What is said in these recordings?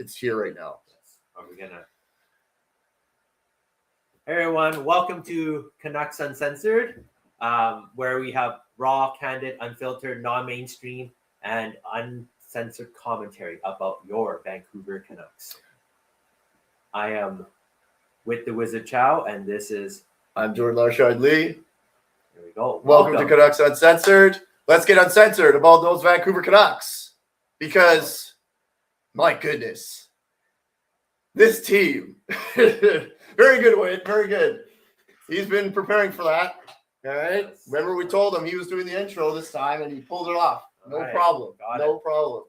It's here right now. Are we gonna? Hey everyone, welcome to Canucks Uncensored, where we have raw, candid, unfiltered, non-mainstream, and uncensored commentary about your Vancouver Canucks. I am with the Wizard Chow, and this is... I'm Jordan Larshard Lee. Here we go. Welcome to Canucks Uncensored. Let's get uncensored about those Vancouver Canucks. Because, my goodness, this team, very good, Wade, very good. He's been preparing for that. All right. Yes. Remember, we told him he was doing the intro this time, and he pulled it off. No problem. Got problem.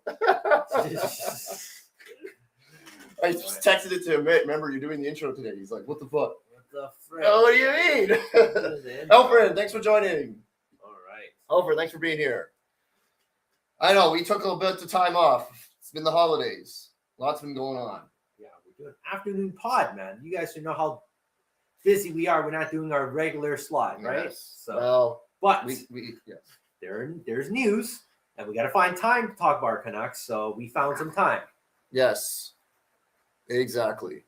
I just texted it to him. Remember, you're doing the intro today. He's like, "What the fuck? What the frick? Oh, what do you mean?" Alfred, thanks for joining. All right. Alfred, thanks for being here. I know we took a little bit of time off. It's been the holidays. Lots been going on. Yeah, we're doing afternoon pod, man. You guys should know how busy we are. We're not doing our regular slot, right? Yes. So, well, but yes. there's news, and we got to find time to talk about our Canucks. So we found some time. Yes, exactly.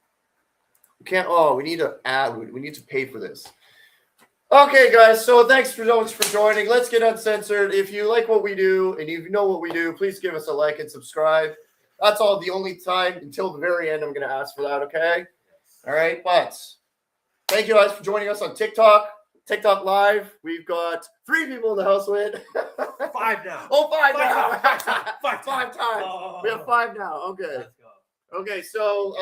We can't. Oh, we need to add. We need to pay for this. Okay, guys. So thanks so much for joining. Let's get uncensored. If you like what we do and you know what we do, please give us a like and subscribe. That's all. The only time until the very end, I'm going to ask for that. Okay. All right. But thank you guys for joining us on TikTok Live. We've got 3 people in the house with 5 now. Oh, 5 now. Five times. Oh. We have 5 now. Okay. Let's go. Okay. So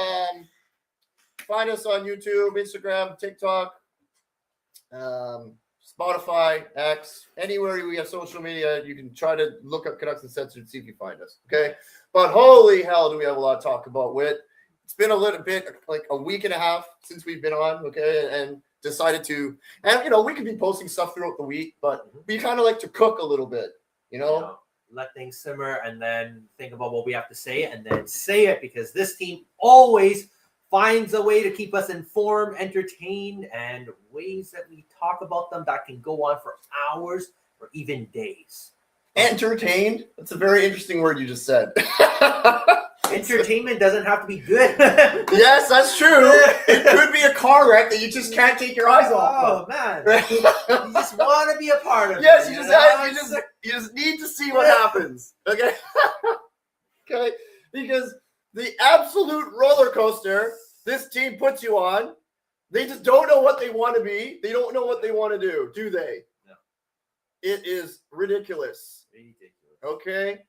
find us on YouTube, Instagram, TikTok, Spotify, X, anywhere we have social media. You can try to look up Canucks Uncensored and see if you find us. Okay. But holy hell, do we have a lot to talk about with. It's been a little bit like a week and a half since we've been on, okay, and decided to, and we could be posting stuff throughout the week, but we kind of like to cook a little bit, let things simmer and then think about what we have to say and then say it, because this team always finds a way to keep us informed, entertained, and ways that we talk about them that can go on for hours or even days. Entertained? That's a very interesting word you just said. Entertainment doesn't have to be good. Yes, that's true. It could be a car wreck that you just can't take your eyes off. Oh man, you just want to be a part of. Yes, it, you just need to see what happens. Okay, okay, because the absolute roller coaster this team puts you on, they just don't know what they want to be. They don't know what they want to do they? No. It is ridiculous. Okay.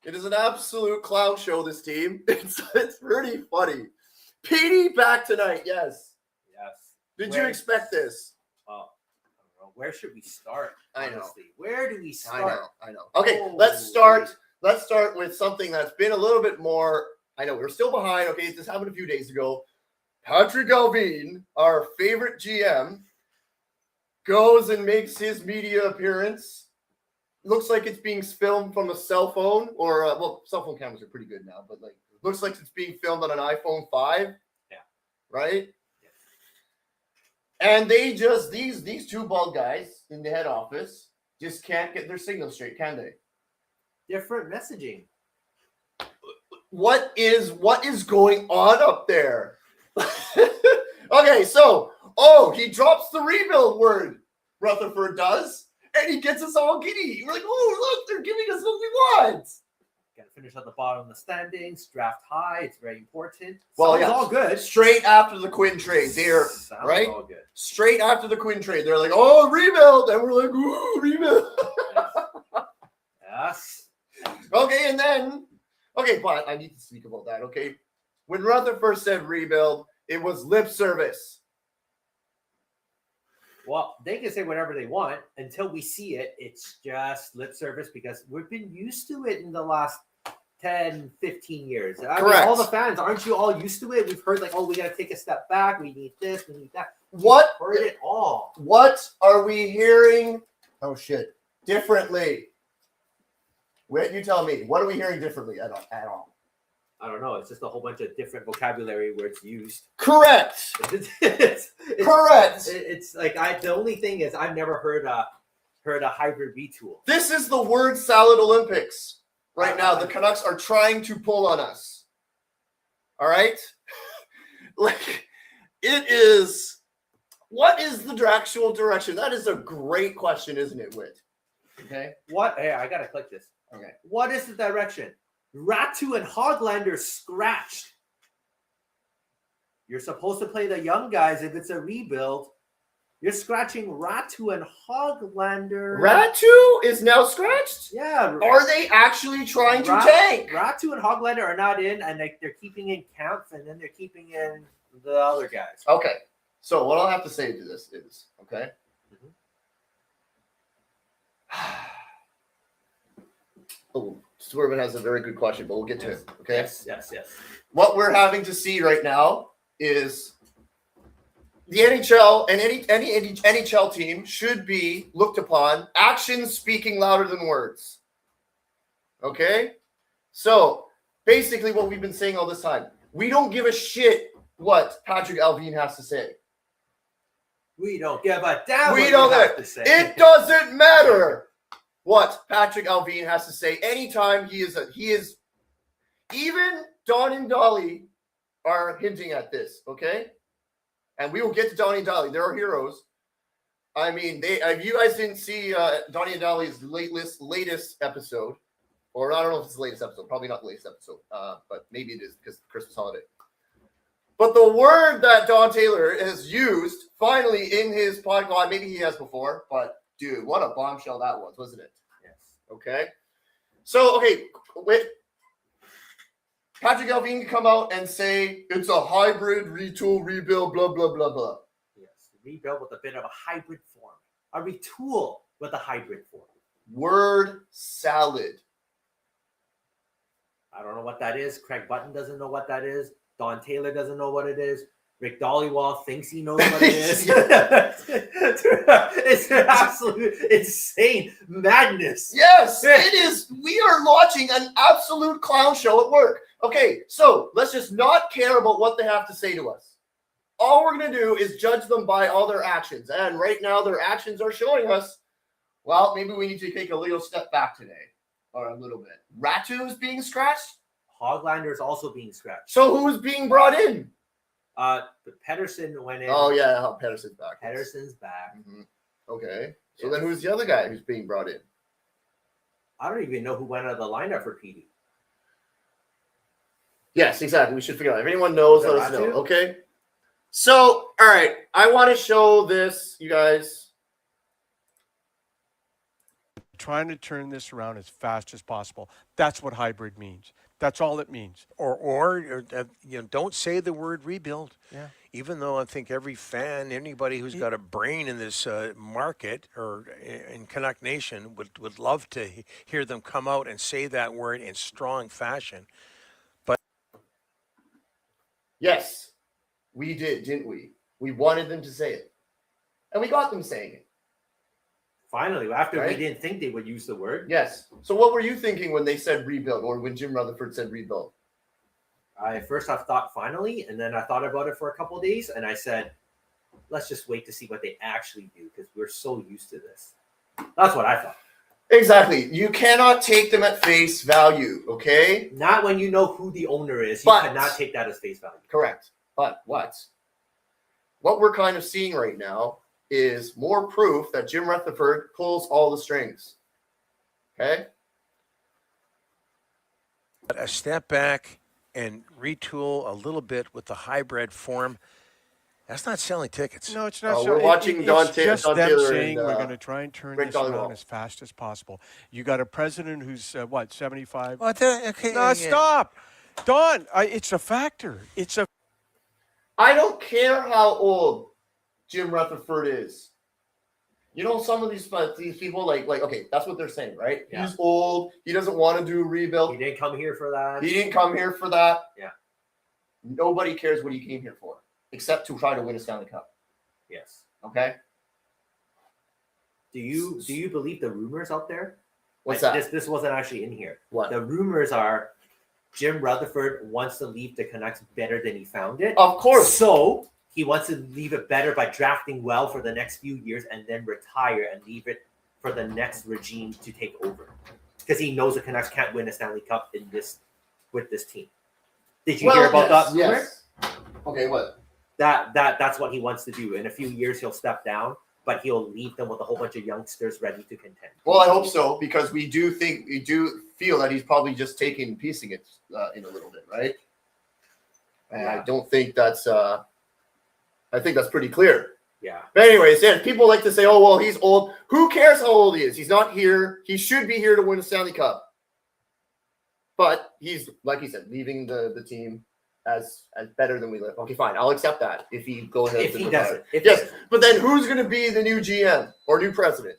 It is an absolute clown show, this team. It's pretty funny. Petey back tonight, yes. Yes. Did you expect this? Oh, I don't know. Where should we start? I know. Honestly? Where do we start? I know. Okay, let's start with something that's been a little bit more. I know, we're still behind. Okay, this happened a few days ago. Patrick Alvin, our favorite GM, goes and makes his media appearance. Looks like it's being filmed from a cell phone, or cell phone cameras are pretty good now, but looks like it's being filmed on an iPhone 5. Yeah. Right? Yeah. And they just these 2 bald guys in the head office just can't get their signal straight, can they? Different messaging. What is going on up there? Okay, so he drops the rebuild word, Rutherford does. And he gets us all giddy. We're like, oh, look, they're giving us what we want. Got to finish at the bottom of the standings, draft high. It's very important. Well, Sounds all good. Straight after the Quinn trade, Sounds right? All good. Straight after the Quinn trade, they're like, oh, rebuild. And we're like, ooh, rebuild. Yes. Okay, but I need to speak about that, okay? When Rutherford said rebuild, it was lip service. Well, they can say whatever they want until we see it. It's just lip service because we've been used to it in the last 10, 15 years. Correct. Mean, all the fans, aren't you all used to it? We've heard we got to take a step back. We need this, we need that. We've heard it all. What are we hearing? Oh, shit. Differently. Wait, you tell me. What are we hearing differently at all? I don't know. It's just a whole bunch of different vocabulary where it's used. Correct. It's correct. It's like the only thing is I've never heard a hybrid retool. This is the word salad Olympics right now. The Canucks are trying to pull on us. All right. Like, it is. What is the actual direction? That is a great question, isn't it, Whit? Okay. What? Hey, I gotta click this. Okay. What is the direction? Ratu and Hoglander scratched. You're supposed to play the young guys if it's a rebuild. You're scratching Ratu and Hoglander. Ratu is now scratched? Yeah. Are they actually trying to tank? Ratu and Hoglander are not in, and they're keeping in Kampf, and then they're keeping in the other guys. Okay. So what I'll have to say to this is, okay? Oh, Swervin has a very good question, but we'll get to it, okay? Yes. What we're having to see right now is the NHL and any NHL team should be looked upon actions speaking louder than words. Okay? So basically what we've been saying all this time, we don't give a shit what Patrick Allvin has to say. We don't give a damn We what don't you have to say. It doesn't matter what Patrick Allvin has to say. Anytime he is even Don and Dolly are hinting at this, okay? And we will get to Donnie and Dolly. They're our heroes. I mean, if you guys didn't see Donnie and Dolly's latest episode, or I don't know if it's the latest episode, probably not the latest episode, but maybe it is because of the Christmas holiday. But the word that Don Taylor has used finally in his podcast, maybe he has before, but dude, what a bombshell that was, wasn't it? Yes. Okay. So, okay, Patrick Allvin can come out and say it's a hybrid retool, rebuild, blah, blah, blah, blah. Yes. Rebuild with a bit of a hybrid form. A retool with a hybrid form. Word salad. I don't know what that is. Craig Button doesn't know what that is. Don Taylor doesn't know what it is. Rick Dollywall thinks he knows what it is. It's an absolute insane madness. Yes, it is. We are launching an absolute clown show at work. Okay, so let's just not care about what they have to say to us. All we're going to do is judge them by all their actions. And right now their actions are showing us, well, maybe we need to take a little step back today. Or a little bit. Ratu is being scratched? Hoglander is also being scratched. So who's being brought in? Pedersen went in. Oh, yeah, Pedersen's back. Pedersen's back. Mm-hmm. Okay. So then who's the other guy who's being brought in? I don't even know who went out of the lineup for Petey. Yes, exactly. We should figure out. If anyone knows, let us know. Ratu? Okay. So, all right. I want to show this, you guys. Trying to turn this around as fast as possible. That's what hybrid means. That's all it means. Or don't say the word rebuild. Yeah. Even though I think every fan, anybody who's got a brain in this market or in Canuck Nation would love to hear them come out and say that word in strong fashion. But Yes, we did, didn't we? We wanted them to say it. And we got them saying it. Finally, after Right? we didn't think they would use the word. Yes. So what were you thinking when they said rebuild or when Jim Rutherford said rebuild? I thought finally, and then I thought about it for a couple of days, and I said, let's just wait to see what they actually do because we're so used to this. That's what I thought. Exactly. You cannot take them at face value, okay? Not when you know who the owner is. You But- cannot take that as face value. Correct. But what we're kind of seeing right now is more proof that Jim Rutherford pulls all the strings. Okay? a step back and retool a little bit with the hybrid form, that's not selling tickets. No, it's not. We're watching Don it's Taylor- just Don them Taylor saying and, we're going to try and turn Rick this around Dollywall. as fast as possible. You got a president who's 75? Well, okay, No, stop, Don. It's a factor. It's a. I don't care how old Jim Rutherford is. You know, some of these people, like, okay, that's what they're saying, right? Yeah. He's old. He doesn't want to do a rebuild. He didn't come here for that. He didn't come here for that. Yeah. Nobody cares what he came here for, except to try to win a Stanley Cup. Yes. Okay? Do you believe the rumors out there? What's Like, that? This wasn't actually in here. What? The rumors are Jim Rutherford wants to leave the Canucks better than he found it. Of course. So he wants to leave it better by drafting well for the next few years and then retire and leave it for the next regime to take over. Because he knows the Canucks can't win a Stanley Cup with this team. Did you hear about that rumor? Yes. Okay, what? That's what he wants to do. In a few years, he'll step down, but he'll leave them with a whole bunch of youngsters ready to contend. Well, I hope so, because we do feel that he's probably just piecing it in a little bit, right? And I don't think that's. I think that's pretty clear. Yeah. But anyways, yeah, people like to say, "Oh, well, he's old." Who cares how old he is? He's not here. He should be here to win a Stanley Cup. But he's, like he said, leaving the team as better than we live. Okay, fine, I'll accept that if he goes ahead. If he does it. Yes, but then who's going to be the new GM or new president?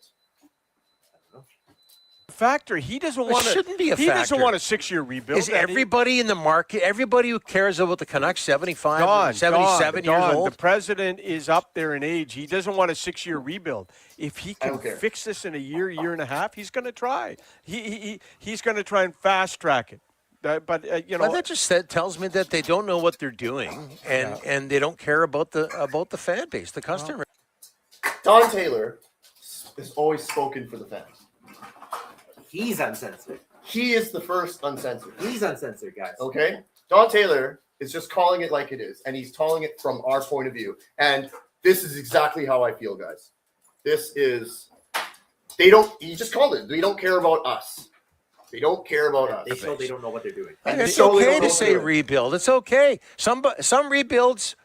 Factor. He doesn't It want to. shouldn't be a He factor. doesn't want a 6-year rebuild. Is everybody in the market, everybody who cares about the Canucks, 75, Don, 77 years Don, old? the president is up there in age. He doesn't want a 6-year rebuild. If he can don't care. fix this in a year and a half, he's going to try. He's going to try and fast track it. But you know, Well, that just tells me that they don't know what they're doing, and they don't care about the fan base, the customer. Don Taylor has always spoken for the fans. He's uncensored. He is the first uncensored. He's uncensored, guys. Okay? Don Taylor is just calling it like it is, and he's calling it from our point of view. And this is exactly how I feel, guys. This is he just called it. They don't care about us. They don't care about us. They show they don't know what they're doing. And It's so they okay don't to know say what to do. rebuild. It's okay. Some rebuilds,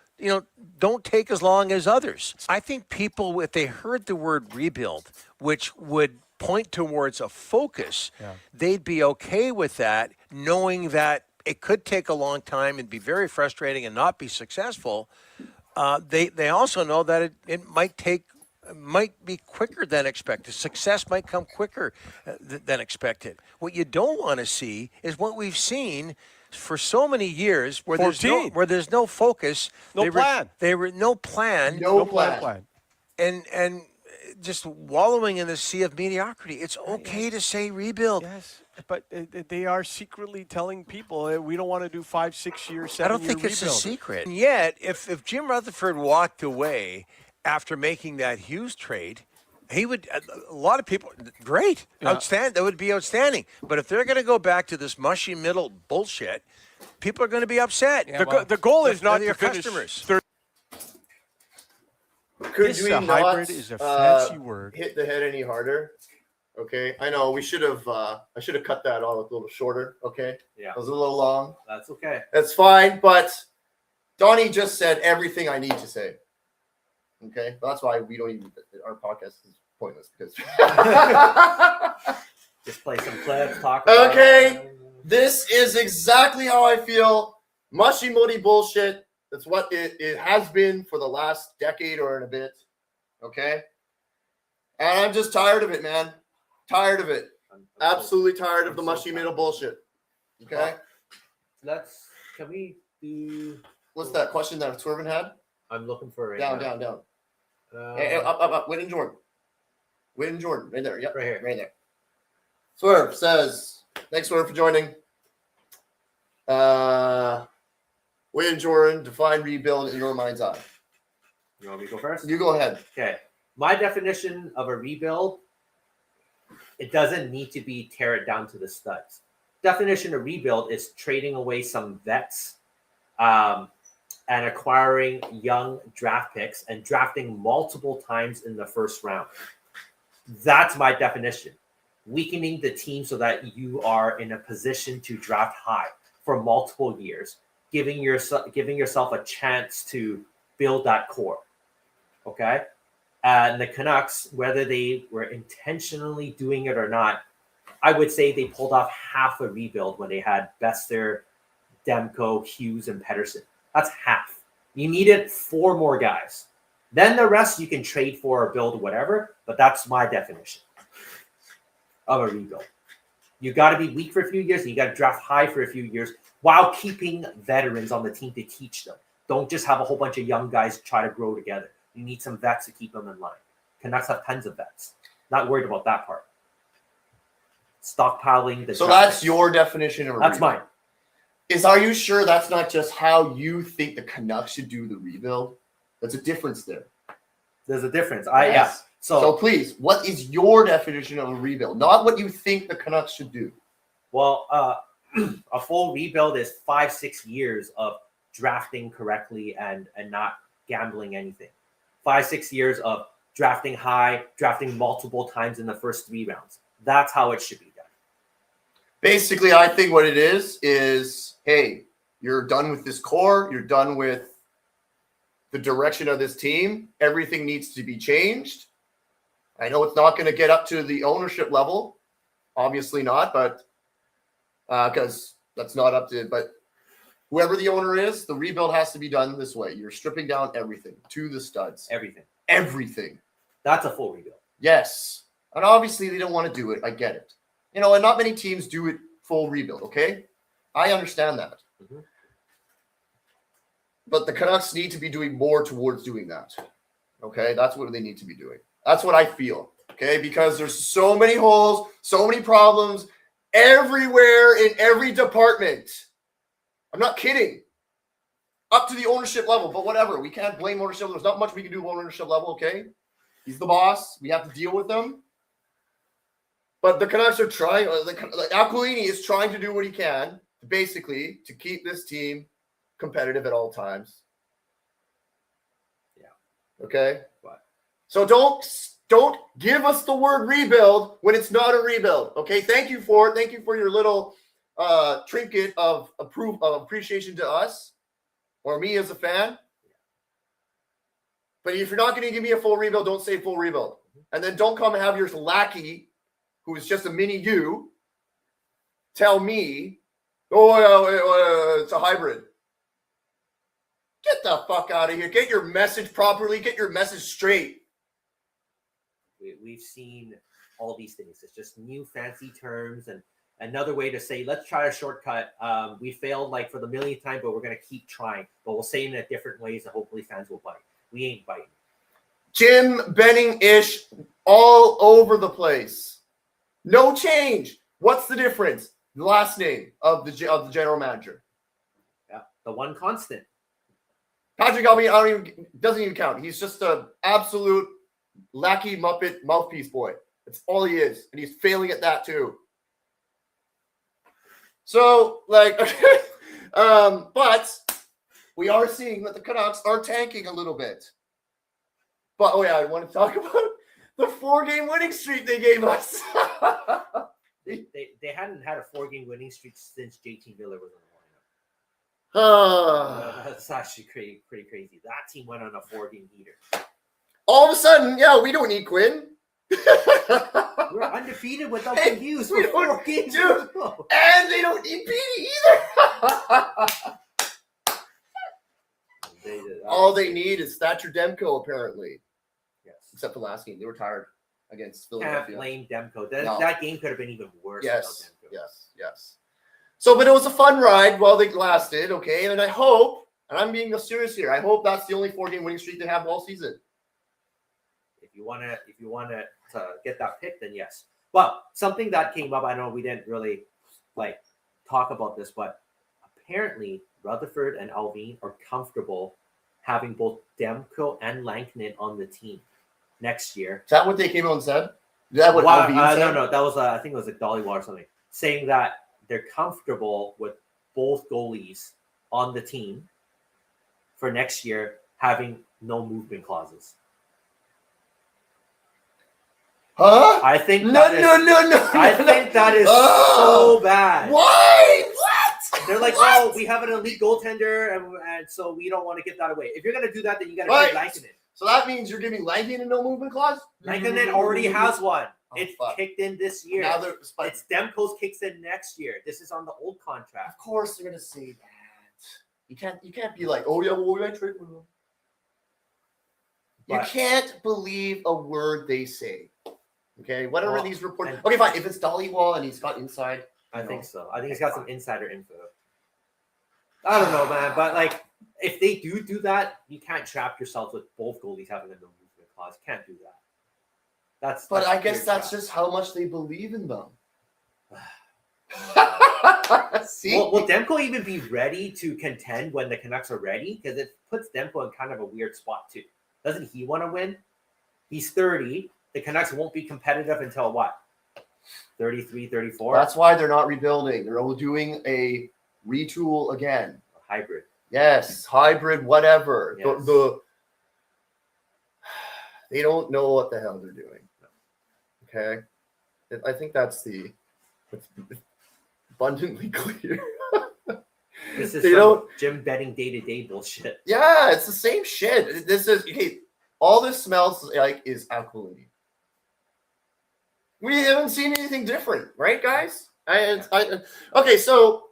don't take as long as others. I think people, if they heard the word rebuild, which would point towards a focus, they'd be okay with that, knowing that it could take a long time and be very frustrating and not be successful. They also know that it might be quicker than expected. Success might come quicker than expected. What you don't want to see is what we've seen for so many years, where there's no focus, no plan. No plan, No plan. and just wallowing in the sea of mediocrity. It's okay to say rebuild. yes, but they are secretly telling people we don't want to do 5, 6 years, 7 I don't think it's a secret. And yet, if Jim Rutherford walked away after making that Hughes trade, he would. A lot of people, great, outstanding. That would be outstanding. But if they're going to go back to this mushy middle bullshit, people are going to be upset. The goal is not your to finish customers. third. Could This we not hybrid is a fancy word. hit the head any harder? Okay, I know we should have. I should have cut that all a little shorter. Okay, Yeah. it was a little long. That's okay. That's fine, but Donnie just said everything I need to say. Okay, that's why we don't even. Our podcast is pointless because. Just play some clips, talk about Okay. it. This is exactly how I feel. Mushy muddy bullshit. That's what it has been for the last decade or in a bit. Okay? And I'm just tired of it, man. Tired of it. Absolutely tired of the mushy middle bullshit. Okay? Can we do? What's that question that Swervin had? I'm looking for it. Down. Hey, up. Win and Jordan. Right there. Yep. Right here. Right there. Swerve says, thanks, Swerve, for joining. Win and Jordan, define rebuild in your mind's eye. You want me to go first? You go ahead. Okay. My definition of a rebuild, it doesn't need to be tear it down to the studs. Definition of rebuild is trading away some vets and acquiring young draft picks and drafting multiple times in the first round. That's my definition. Weakening the team so that you are in a position to draft high for multiple years, giving yourself a chance to build that core. Okay? And the Canucks, whether they were intentionally doing it or not, I would say they pulled off half a rebuild when they had Bester, Demko, Hughes, and Pettersson. That's half. You needed 4 more guys. Then the rest you can trade for or build whatever, but that's my definition of a rebuild. You got to be weak for a few years, and you got to draft high for a few years while keeping veterans on the team to teach them. Don't just have a whole bunch of young guys try to grow together. You need some vets to keep them in line. Canucks have tons of vets. Not worried about that part. Stockpiling the So draft that's picks. your definition of a That's rebuild. mine. Are you sure that's not just how you think the Canucks should do the rebuild? There's a difference there. There's a difference. Yes. So So, please, what is your definition of a rebuild? Not what you think the Canucks should do. well, a full rebuild is 5-6 years of drafting correctly and not gambling anything. 5-6 years of drafting high, drafting multiple times in the first 3 rounds. That's how it should be done. Basically, I think what it is, hey, you're done with this core. You're done with the direction of this team. Everything needs to be changed. I know it's not going to get up to the ownership level. Obviously not, but because that's not up to, but whoever the owner is, the rebuild has to be done this way. You're stripping down everything to the studs. Everything. That's a full rebuild. Yes. And obviously they don't want to do it. I get it. You know, and not many teams do it full rebuild, okay? I understand that. Mm-hmm. But the Canucks need to be doing more towards doing that. Okay? That's what they need to be doing. That's what I feel. Okay? Because there's so many holes, so many problems everywhere in every department. I'm not kidding. Up to the ownership level, but whatever. We can't blame ownership. There's not much we can do on ownership level, okay? He's the boss. We have to deal with him. But the Canucks are trying. Aquilini is trying to do what he can, basically, to keep this team competitive at all times. Yeah. Okay? What? So don't give us the word rebuild when it's not a rebuild. Okay? Thank you for it. Thank you for your little trinket of appreciation to us or me as a fan. But if you're not going to give me a full rebuild, don't say full rebuild. And then don't come and have your lackey, who is just a mini you, tell me, it's a hybrid. Get the fuck out of here. Get your message properly. Get your message straight. We've seen all these things. It's just new fancy terms and another way to say, let's try a shortcut. We failed like for the millionth time, but we're going to keep trying. But we'll say it in different ways and hopefully fans will bite. We ain't biting. Jim Benning-ish all over the place. No change. What's the difference? The last name of the general manager. Yeah, the one constant. Patrick Albini doesn't even count. He's just an absolute lackey Muppet mouthpiece boy. That's all he is, and he's failing at that too. So, but we are seeing that the Canucks are tanking a little bit. But I want to talk about the 4-game winning streak they gave us. They hadn't had a 4-game winning streak since JT Miller was on the lineup. That's actually pretty crazy. That team went on a 4-game heater. All of a sudden, we don't need Quinn. We're undefeated without the Hughes for 4 games. Dude, and they don't need Petey either. All they need is Thatcher Demko, apparently. Yes. Except for last game. They were tired against Can't Philadelphia. blame Demko. That game could have been even worse. Yes, without Demko. yes. So, but it was a fun ride while they lasted, okay? And I hope, and I'm being serious here, I hope that's the only 4-game winning streak they have all season. If you want to get that pick, then yes. Well, something that came up, I know we didn't really talk about this, but apparently Rutherford and Alvin are comfortable having both Demko and Lankinen on the team next year. Is that what they came out and said? Is that what Alvin said? No. That was I think it was Dollywall or something, saying that they're comfortable with both goalies on the team for next year having no movement clauses. Huh? I think No. I think that is so bad. Why? What? They're like, What? we have an elite goaltender, and so we don't want to get that away. If you're going to do that, then you got to Right. trade Lankinen. So that means you're giving Lankinen a no movement clause? Lankinen already has one. Oh, It's fuck. kicked in this year. Now they're, but It's Demko's kicks in next year. This is on the old contract. of course they're gonna say that. You can't be like, oh yeah, well we got trade with them. You But- can't believe a word they say. Okay, whatever Well, these reports. and- Okay, fine. If it's Dollywall and he's got inside, I No. think so. I think he's got some insider info. I don't know, man. But if they do that, you can't trap yourselves with both goalies having a no movement clause. Can't do that. but that's I guess weird that's trap. just how much they believe in them. See, Will Demko even be ready to contend when the Canucks are ready? Because it puts Demko in kind of a weird spot too. Doesn't he want to win? He's 30. The Canucks won't be competitive until what? 33, 34. That's why they're not rebuilding. They're all doing a retool again. Hybrid. Yes, hybrid, whatever. Yes. They don't know what the hell they're doing. Okay, I think that's abundantly clear. This is They some don't- Jim Betting day-to-day bullshit. Yeah, it's the same shit. This is all this smells like is alkalinity. We haven't seen anything different, right, guys? Okay, so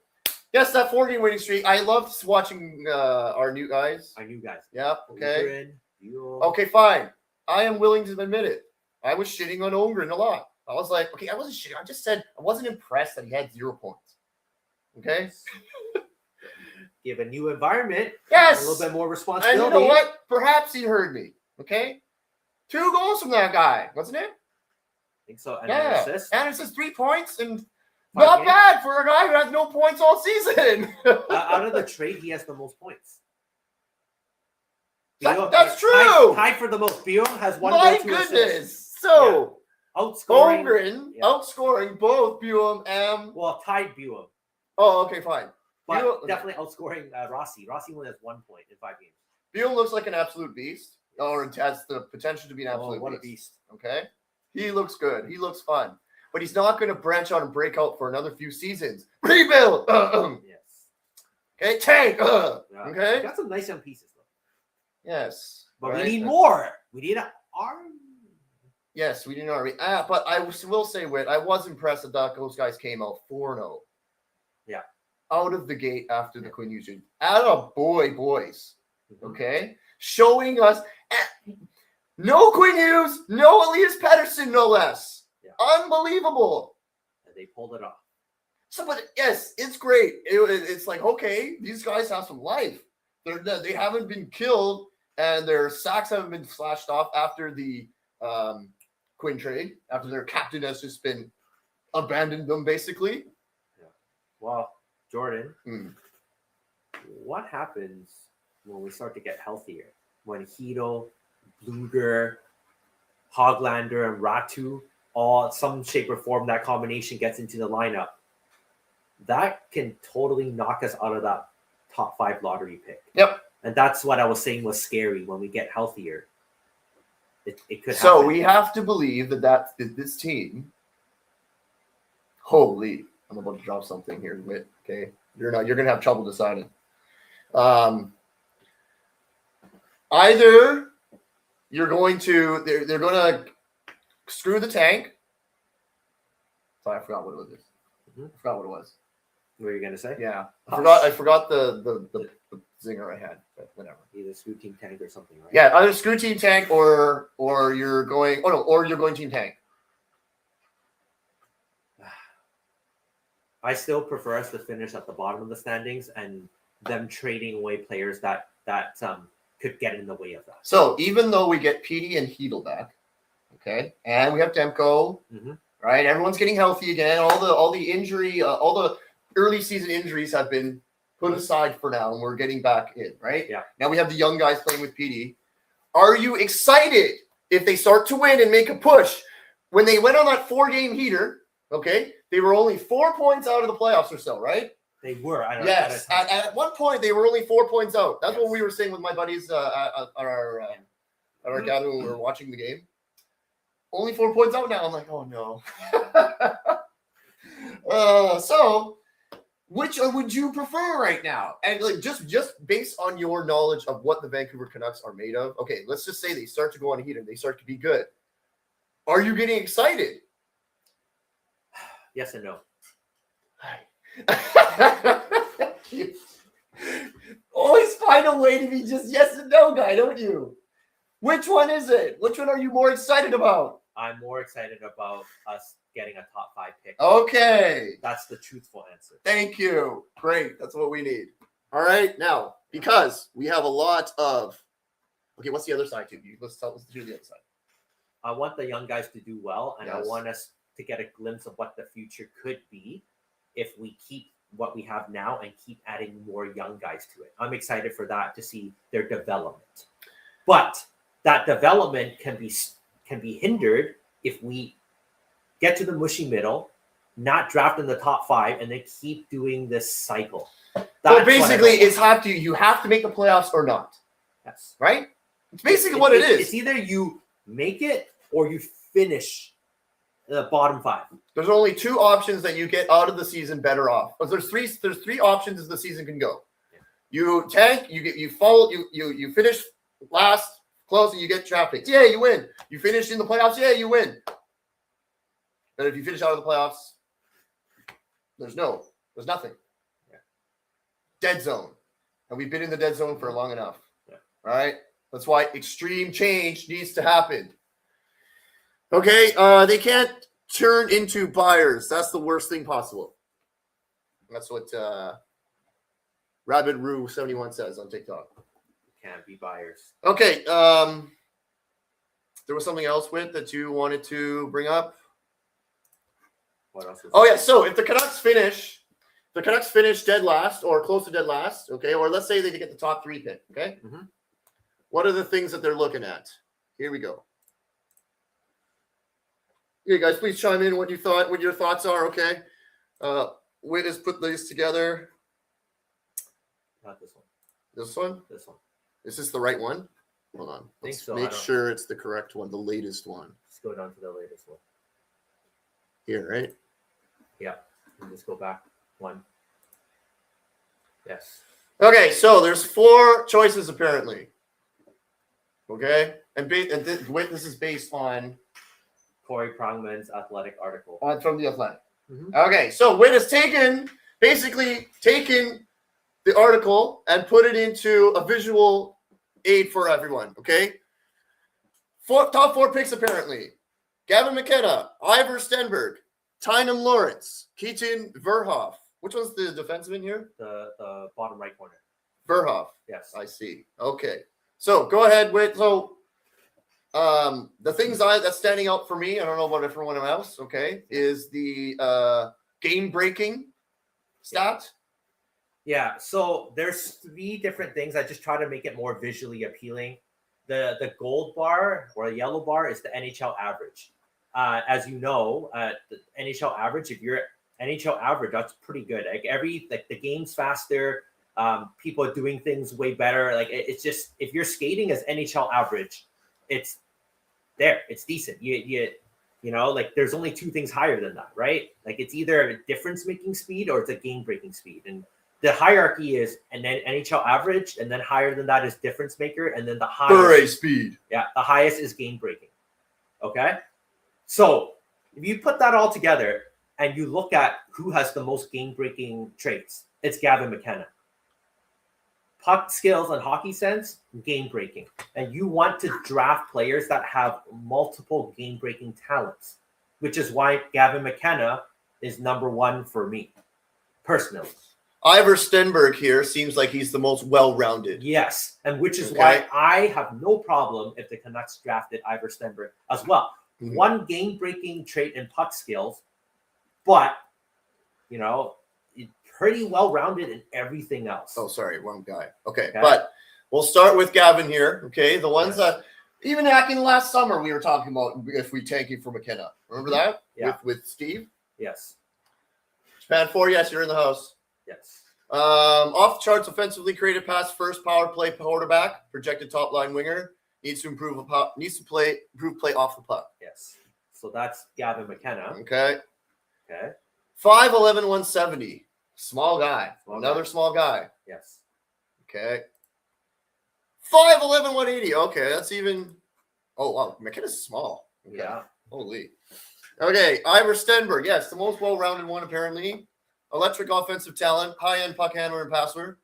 yes, that 4-game winning streak. I loved watching our new guys. I knew guys. Yeah. Okay. Ogren, Buell. Okay, fine. I am willing to admit it. I was shitting on Ogren a lot. I was like, okay, I wasn't shitting. I just said I wasn't impressed that he had 0 points. Okay. Give a new environment. Yes. A little bit more And responsibility. you know what? Perhaps he heard me. Okay. 2 goals from that guy, wasn't it? I think so. And Yeah. an assist. And it says 3 points, and 5 not games. bad for a guy who has no points all season. Out of the trade, he has the most points. Buell- That's true. Tied for the most. Buell has 1 My goal, 2 assists. goodness. So Outscoring. Ogren Yeah. outscoring both Buell and Well, tied Buell. oh, okay, fine. But Buell- definitely outscoring Rossi. Rossi only has 1 point in 5 games. Buell looks like an absolute beast, or has the potential to be an Oh, absolute what a beast. beast. Okay, he looks good. He looks fun, but he's not going to branch out and break out for another few seasons. Rebuild. Yes. Okay, tank. Yeah. Okay. Got some nice young pieces, though. Yes, But right? we need more. We need an arm. Yes, we didn't already. But I will say, Whit, I was impressed that those guys came out 4-0. Yeah. Out of the gate after the Quinn Eugene. Boys. Mhm. Okay. Showing us no Quinn Hughes, no Elias Pettersson, no less. Yeah. Unbelievable. And they pulled it off. So, but yes, it's great. It's like, okay, these guys have some life. They haven't been killed, and their sacks haven't been slashed off after the Quinn trade, after their captain has just been abandoned them, basically. Well, Jordan, Hmm. what happens when we start to get healthier? When Hito, Bluger, Hoglander, and Ratu, all some shape or form, that combination gets into the lineup. That can totally knock us out of that top 5 lottery pick. Yep. And that's what I was saying was scary when we get healthier. It could So happen. we have to believe that this team. Holy, I'm about to drop something here, Whit. Okay, you're gonna have trouble deciding. Either you're going to they're going to screw the tank. Sorry, I forgot what it was. Mhm. I forgot what it was. What were you gonna say? Yeah, Hush. I forgot the zinger I had, but whatever. Either screw team tank or something, right? Yeah, either screw team tank or you're going. Oh no, or you're going team tank. I still prefer us to finish at the bottom of the standings and them trading away players that could get in the way of that. So even though we get Petey and Hedel back, okay, and we have Demko, Mhm. right? Everyone's getting healthy again. All the injury, all the early season injuries have been put aside for now, and we're getting back in, right? Yeah. Now we have the young guys playing with Petey. Are you excited if they start to win and make a push? When they went on that 4-game heater, okay, they were only 4 points out of the playoffs or so, right? They were. I don't Yes. know. At one point, they were only 4 points out. That's what Yes. we were saying with my buddies at our gathering when we were watching the game. Only 4 points out now. I'm like, oh no. So, which would you prefer right now? And like just based on your knowledge of what the Vancouver Canucks are made of. Okay, let's just say they start to go on a heater. They start to be good. Are you getting excited? Yes and no. You always find a way to be just yes and no guy, don't you? Which one is it? Which one are you more excited about? I'm more excited about us getting a top 5 pick. Okay. That's the truthful answer. Thank you. Great. That's what we need. All right. Now, because we have a lot of okay, what's the other side too? Let's do the other side. I want the young guys to do well, and I Yes. want us to get a glimpse of what the future could be if we keep what we have now and keep adding more young guys to it. I'm excited for that, to see their development. But that development can be hindered if we get to the mushy middle, not draft in the top 5, and then keep doing this cycle. So That's basically, what I want. you have to make the playoffs or not, Yes. right? It's basically what it is. It's either you make it or you finish the bottom 5. There's only 2 options that you get out of the season better off. But there's three options as the season can go. You tank, you finish last, close, and you get draft picks. Yeah, you win. You finish in the playoffs. Yeah, you win. But if you finish out of the playoffs, there's nothing. Yeah. Dead zone. And we've been in the dead zone for long enough. Yeah. All right? That's why extreme change needs to happen. Okay, they can't turn into buyers. That's the worst thing possible. That's what Rabbit Roo 71 says on TikTok. Can't be buyers. Okay, there was something else with that you wanted to bring up. What else? Oh yeah, so if the Canucks finish dead last or close to dead last, okay, or let's say they get the top 3 pick, okay? Mhm. What are the things that they're looking at? Here we go. Yeah, guys, please chime in what your thoughts are, okay? Whit has put these together. Not this one. This one? This one. Is this the right one? Hold on. Think Let's so, I make don't- sure it's the correct one, the latest one. Let's go down to the latest one. Here, right? Yeah. And just go back 1. Yes. Okay, so there's 4 choices apparently. Okay? And this is based on Corey Prongman's athletic article. from the Athletic. Mhm. Okay, so Whit has basically taken the article and put it into a visual aid for everyone, okay? Top 4 picks apparently. Gavin McKenna, Ivor Stenberg, Tynum Lawrence, Keaton Verhoff. Which one's the defenseman here? The bottom right corner. Verhoff. Yes. I see. Okay. So go ahead, Whit. So the things that's standing out for me, I don't know about everyone else, okay, is the game breaking stat. Yeah, so there's 3 different things. I just try to make it more visually appealing. The gold bar or yellow bar is the NHL average. As you know, the NHL average, if you're NHL average, that's pretty good. Like the game's faster, people are doing things way better. Like it's just, if you're skating as NHL average, it's there. It's decent. You know, like there's only 2 things higher than that, right? Like it's either a difference making speed or it's a game breaking speed. And the hierarchy is, and then NHL average, and then higher than that is difference maker, and then the highest speed. Yeah, the highest is game breaking. Okay, so if you put that all together and you look at who has the most game breaking traits, it's Gavin McKenna. Puck skills and hockey sense, game breaking, and you want to draft players that have multiple game breaking talents, which is why Gavin McKenna is number 1 for me, personally. Ivor Stenberg here seems like he's the most well-rounded. Yes, and which is Okay. why I have no problem if the Canucks drafted Ivor Stenberg as well. Mhm. 1 game-breaking trait in puck skills, but, you know, pretty well-rounded in everything else. Oh, sorry, wrong guy. Okay, Okay. but we'll start with Gavin here. Okay, the ones that even back in last summer we were talking about if we tank it for McKenna. Remember that? Yeah. With Steve? Yes, Japan 4, yes, you're in the house. yes. Off the charts offensively, created pass first, power play quarterback, projected top line winger, needs to improve play off the puck. Yes. So that's Gavin McKenna. Okay. Okay. 5'11", 170. Small guy. Small Another guy. small guy. Yes. Okay. 5'11", 180. Okay, that's even. Oh wow, McKenna's small. Okay. Yeah. Holy. Okay, Ivor Stenberg. Yes, the most well-rounded one apparently. Electric offensive talent, high-end puck handler and passer,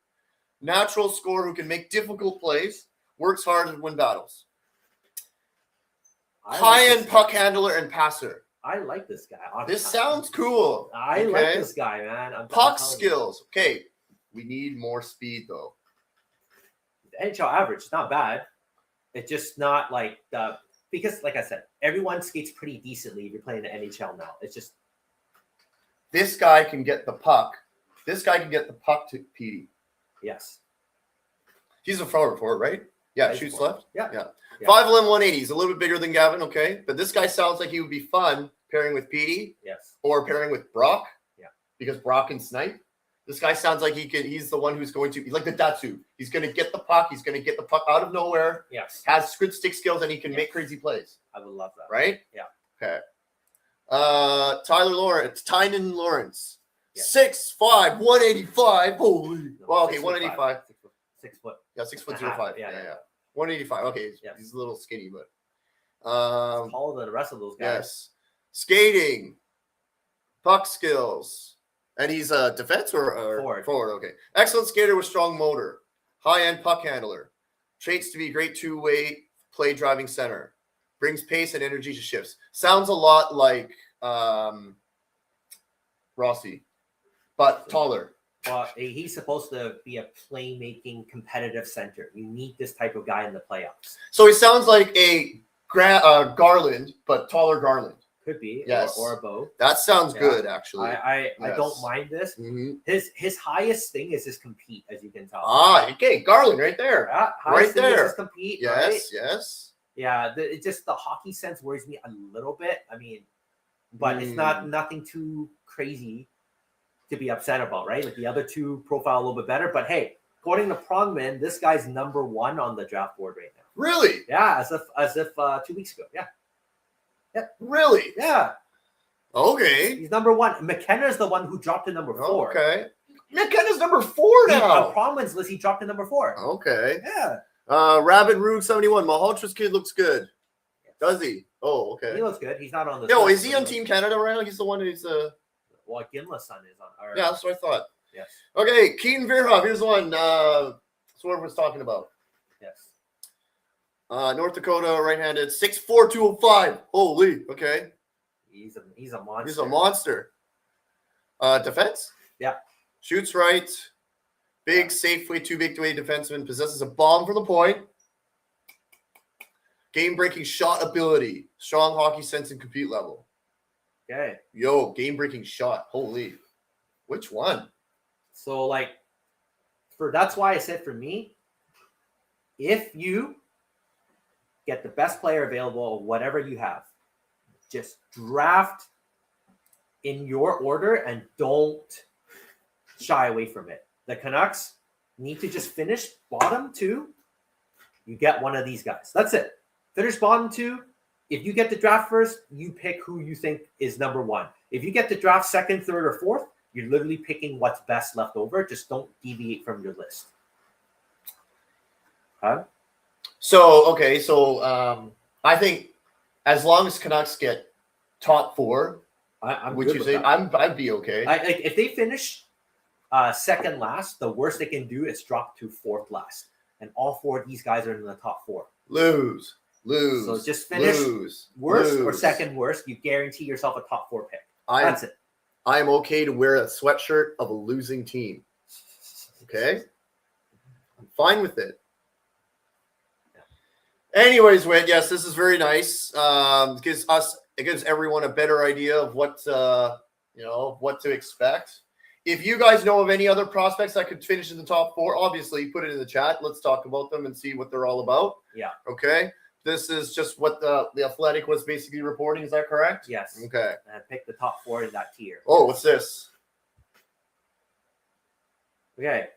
natural scorer who can make difficult plays, works hard and win battles. High-end puck handler and passer. I like this guy. This sounds cool. I like this guy, man. I'm Puck telling you. skills. Okay, we need more speed though. The NHL average is not bad. It's just not like because, like I said, everyone skates pretty decently if you're playing the NHL now. It's just This guy can get the puck. This guy can get the puck to Petey. yes. He's a forward, right? Yeah, shoots left. Yeah. Yeah. Yeah. 5'11", 180. He's a little bit bigger than Gavin, okay? But this guy sounds like he would be fun pairing with Petey Yes. or pairing with Brock. Yeah. Because Brock can snipe. This guy sounds like he's the one who's going to, he's like the Datsu. He's going to get the puck. He's going to get the puck out of nowhere. Yes. Has good stick skills, and he can Yes. make crazy plays. I would love that. Right? Yeah. Okay. Tynan Lawrence. Yes. 6'5", 185. Holy. No, Well, okay, 6'5". 185. 6 foot. Yeah, 6'05". and a half. Yeah, Yeah, yeah. 185. Okay, Yes. he's a little skinny, but Taller than the rest of those guys. yes. Skating, puck skills, and he's a defense or Forward. Forward. Okay, excellent skater with strong motor, high-end puck handler, traits to be great two-way play driving center, brings pace and energy to shifts. Sounds a lot like Rossi, but taller. Well, he's supposed to be a playmaking competitive center. You need this type of guy in the playoffs. So he sounds like a Garland, but taller Garland. Could be. Yes. Or a Bo. That sounds Yeah. good, actually. I Yes. don't mind this. Mhm. His highest thing is his compete, as you can tell. Okay, Garland right there. Yeah, right highest thing is there. his compete. Yes, Right? yes. Yeah, it's just the hockey sense worries me a little bit. I mean, but it's not nothing too crazy to be upset about, right? Like the other two profile a little bit better. But hey, according to Prongman, this guy's number 1 on the draft board right now. Really? Yeah, as if 2 weeks ago. Yeah. Really? Yeah. Okay. He's number 1. McKenna's the one who dropped to number 4. Okay. McKenna's number 4 On now. Prongman's list, he dropped to number 4. Okay. Yeah. Rabbit Rube 71. Malholtra's kid looks good. Does he? Oh, okay. He looks good. He's not on the Yo, list, is he but on Team Canada right now? He's the one who's Well, Ginla's son is on. Or, yeah, that's what I thought. Yes. Okay, Keaton Verhoff. Here's one. That's what everyone's talking about. Yes. North Dakota, right-handed, 6'4", 205. Holy. Okay. He's a monster. He's a monster. Defense? Yeah. Shoots right. Big, safe way, too big to way defenseman. Possesses a bomb from the point. Game-breaking shot ability. Strong hockey sense and compete level. Okay. Yo, game-breaking shot. Holy. Which one? So like that's why I said for me, if you get the best player available, whatever you have, just draft in your order and don't shy away from it. The Canucks need to just finish bottom 2. You get one of these guys. That's it. Finish bottom 2. If you get the draft first, you pick who you think is number 1. If you get the draft second, third, or fourth, you're literally picking what's best left over. Just don't deviate from your list. Huh? So I think as long as Canucks get top 4, I'm which good you with say, that. I'd be okay. If they finish second last, the worst they can do is drop to 4th last. And all 4 of these guys are in the top 4. Lose. So just finish worst or lose. second worst. You guarantee yourself a top 4 pick. I'm, That's it. I am okay to wear a sweatshirt of a losing team. Okay? I'm fine with it. Anyways, Whit, yes, this is very nice. It gives everyone a better idea of what what to expect. If you guys know of any other prospects that could finish in the top 4, obviously put it in the chat. Let's talk about them and see what they're all about. Yeah. Okay. This is just what the Athletic was basically reporting. Is that correct? Yes. Okay. And pick the top 4 in that tier. Oh, what's this? Okay.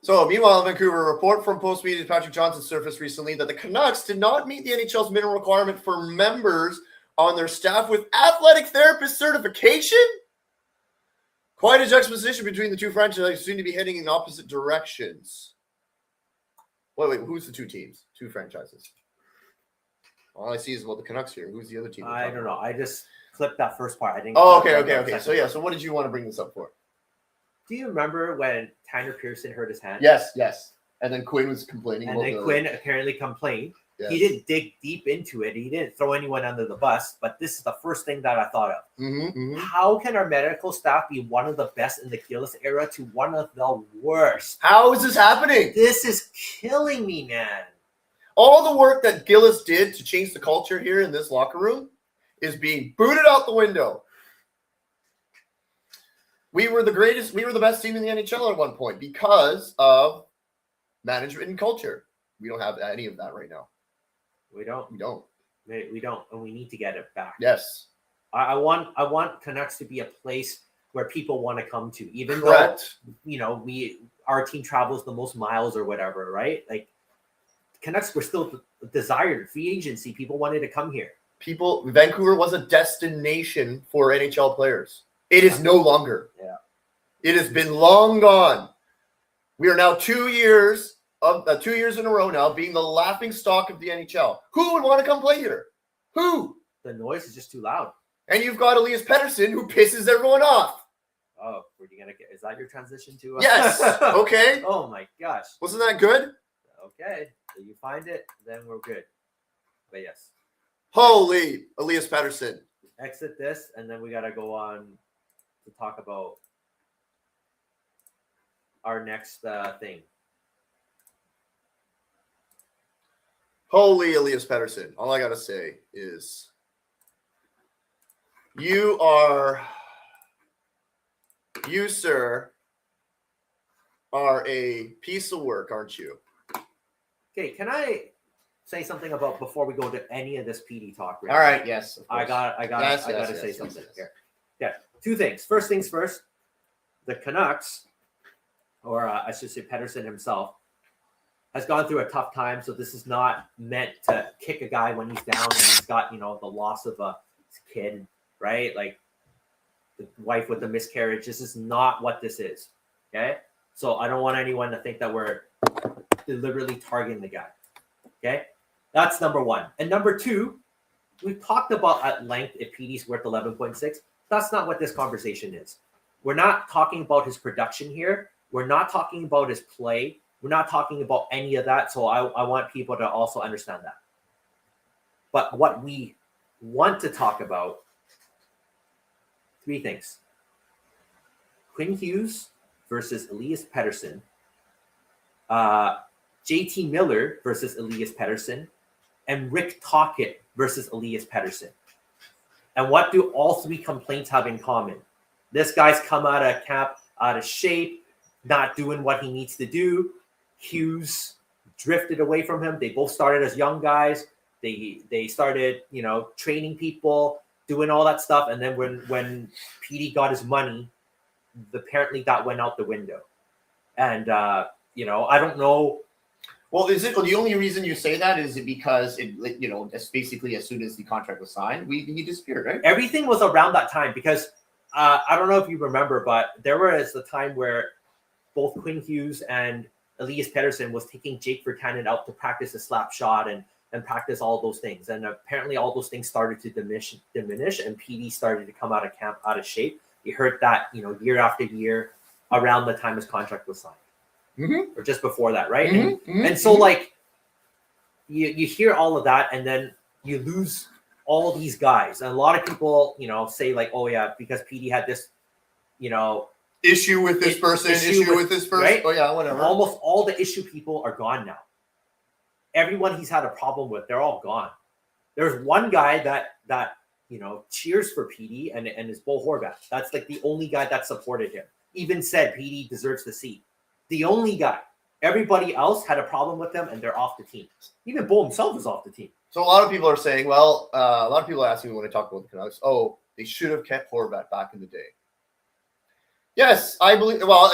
So, meanwhile, in Vancouver, a report from Post Media Patrick Johnson surfaced recently that the Canucks did not meet the NHL's minimum requirement for members on their staff with athletic therapist certification. Quite a juxtaposition between the two franchises seem to be heading in opposite directions. Wait, who's the two teams? Two franchises. All I see is the Canucks here. Who's the other team? I don't know. I just clipped that first part. I didn't. Oh, clip okay. the second So, yeah. part. So, what did you want to bring this up for? Do you remember when Tanner Pearson hurt his hand? Yes. And then Quinn was complaining. And about then Quinn apparently complained. Yes. He didn't dig deep into it. He didn't throw anyone under the bus. But this is the first thing that I thought of. Mm-hmm. How can our medical staff be one of the best in the Gillis era to one of the worst? How is this happening? This is killing me, man. All the work that Gillis did to change the culture here in this locker room is being booted out the window. We were the greatest. We were the best team in the NHL at one point because of management and culture. We don't have any of that right now. We don't. We don't. We don't. And we need to get it back. Yes. I want Canucks to be a place where people want to come to, even Correct. though our team travels the most miles or whatever, right? Like Canucks were still desired free agency. People wanted to come here. Vancouver was a destination for NHL players. It is no longer. Yeah. It has been long gone. We are now 2 years in a row now being the laughing stock of the NHL. Who would want to come play here? Who? The noise is just too loud. And you've got Elias Pettersson who pisses everyone off. Oh, were you gonna get? Is that your transition to? Yes. Okay. Oh my gosh. Wasn't that good? Okay. If you find it, then we're good. But yes, Holy Elias Pettersson. exit this, and then we gotta go on to talk about our next thing. Holy Elias Pettersson. All I got to say is you, sir, are a piece of work, aren't you? Okay, can I say something about before we go to any of this PD talk? All right. Yes. Of I course. gotta say something here. Yeah, two things. First things first, the Canucks, or I should say Pettersson himself, has gone through a tough time. So this is not meant to kick a guy when he's down and he's got, the loss of his kid, right? Like the wife with the miscarriage. This is not what this is. Okay. So I don't want anyone to think that we're deliberately targeting the guy. Okay. That's number one. And number two, we've talked about at length if PD's worth 11.6. That's not what this conversation is. We're not talking about his production here. We're not talking about his play. We're not talking about any of that. So I want people to also understand that. But what we want to talk about, three things. Quinn Hughes versus Elias Pettersson. JT Miller versus Elias Pettersson. And Rick Tocchet versus Elias Pettersson. And what do all three complaints have in common? This guy's come out of camp, out of shape, not doing what he needs to do. Hughes drifted away from him. They both started as young guys. They started, training people, doing all that stuff. And then when PD got his money, apparently that went out the window. And, I don't know. Well, is it the only reason you say that is it because it's basically as soon as the contract was signed, he disappeared, right? Everything was around that time because I don't know if you remember, but there was a time where both Quinn Hughes and Elias Pettersson was taking Jake Virtanen out to practice a slap shot and practice all those things. And apparently all those things started to diminish and PD started to come out of camp out of shape. You heard that, year after year around the time his contract was signed. Mm-hmm. Or just before that, right? Mm-hmm. And so, like, you hear all of that, and then you lose all these guys. And a lot of people, say, like, oh, yeah, because PD had this, issue with this person, issue with this person. Right? Oh, yeah, whatever. Almost all the issue people are gone now. Everyone he's had a problem with, they're all gone. There's one guy that cheers for PD, and is Bo Horvat. That's, like, the only guy that supported him. Even said PD deserves the seat. The only guy. Everybody else had a problem with them, and they're off the team. Even Bo himself is off the team. So a lot of people are saying, a lot of people ask me when I talk about the Canucks, they should have kept Horvat back in the day. Yes, I believe. Well,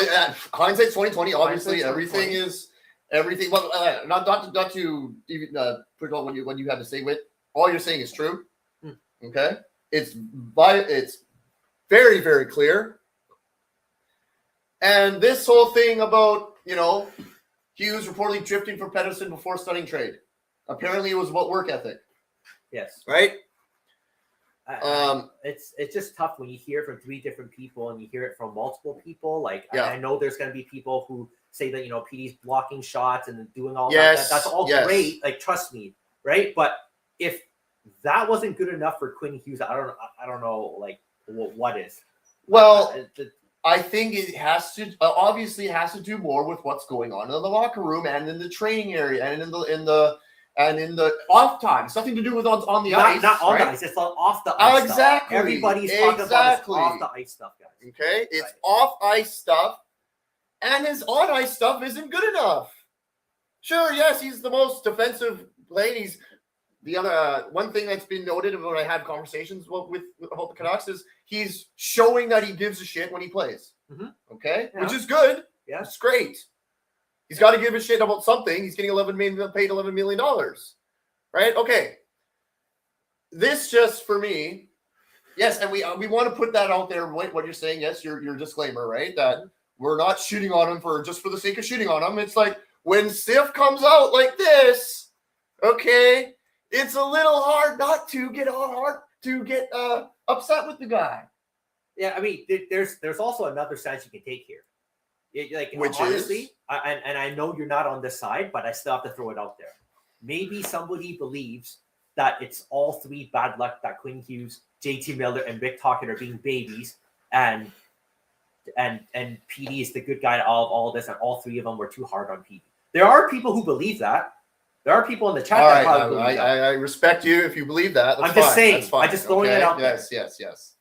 hindsight's 2020. Obviously, everything is everything. Well, not to even put on what you had to say with. All you're saying is true. Okay, it's very, very clear. And this whole thing about, Hughes reportedly drifting for Pettersson before studying trade. Apparently it was about work ethic. Yes. Right? It's just tough when you hear it from three different people and you hear it from multiple people. Like, yeah. I know there's going to be people who say that, PD's blocking shots and doing all yes. that. That's all great. Like, trust me. Right. But if that wasn't good enough for Quinn Hughes, I don't know, like, what is. Well, I think it has to obviously has to do more with what's going on in the locker room and in the training area and in the off time. Something to do with on the ice. Not on the ice. It's off the ice. Exactly. Stuff. Everybody's talking about his off the ice stuff, guys. Okay, it's off ice stuff, and his on ice stuff isn't good enough. Sure, yes, he's the most defensive player. the other one thing that's been noted when I had conversations with about the Canucks is he's showing that he gives a shit when he plays. Mhm. Okay, Yeah. which is good. Yeah. It's great. He's got to give a shit about something. He's getting paid $11 million, right? Okay. This just for me, yes, and we want to put that out there. What you're saying, yes, your disclaimer, right? That we're not shooting on him for the sake of shooting on him. It's like when Sif comes out like this, okay, it's a little hard not to get upset with the guy. Yeah, I mean, there's also another stance you can take here. Which honestly, is? and I know you're not on this side, but I still have to throw it out there. Maybe somebody believes that it's all three bad luck that Quinn Hughes, JT Miller, and Rick Tocchet are being babies, and Petey is the good guy to all this, and all three of them were too hard on Petey. There are people who believe that. There are people in the chat All that right, probably believe that. I respect you if you believe that. That's I'm just fine. saying. That's fine. I'm just throwing it out there. Yes.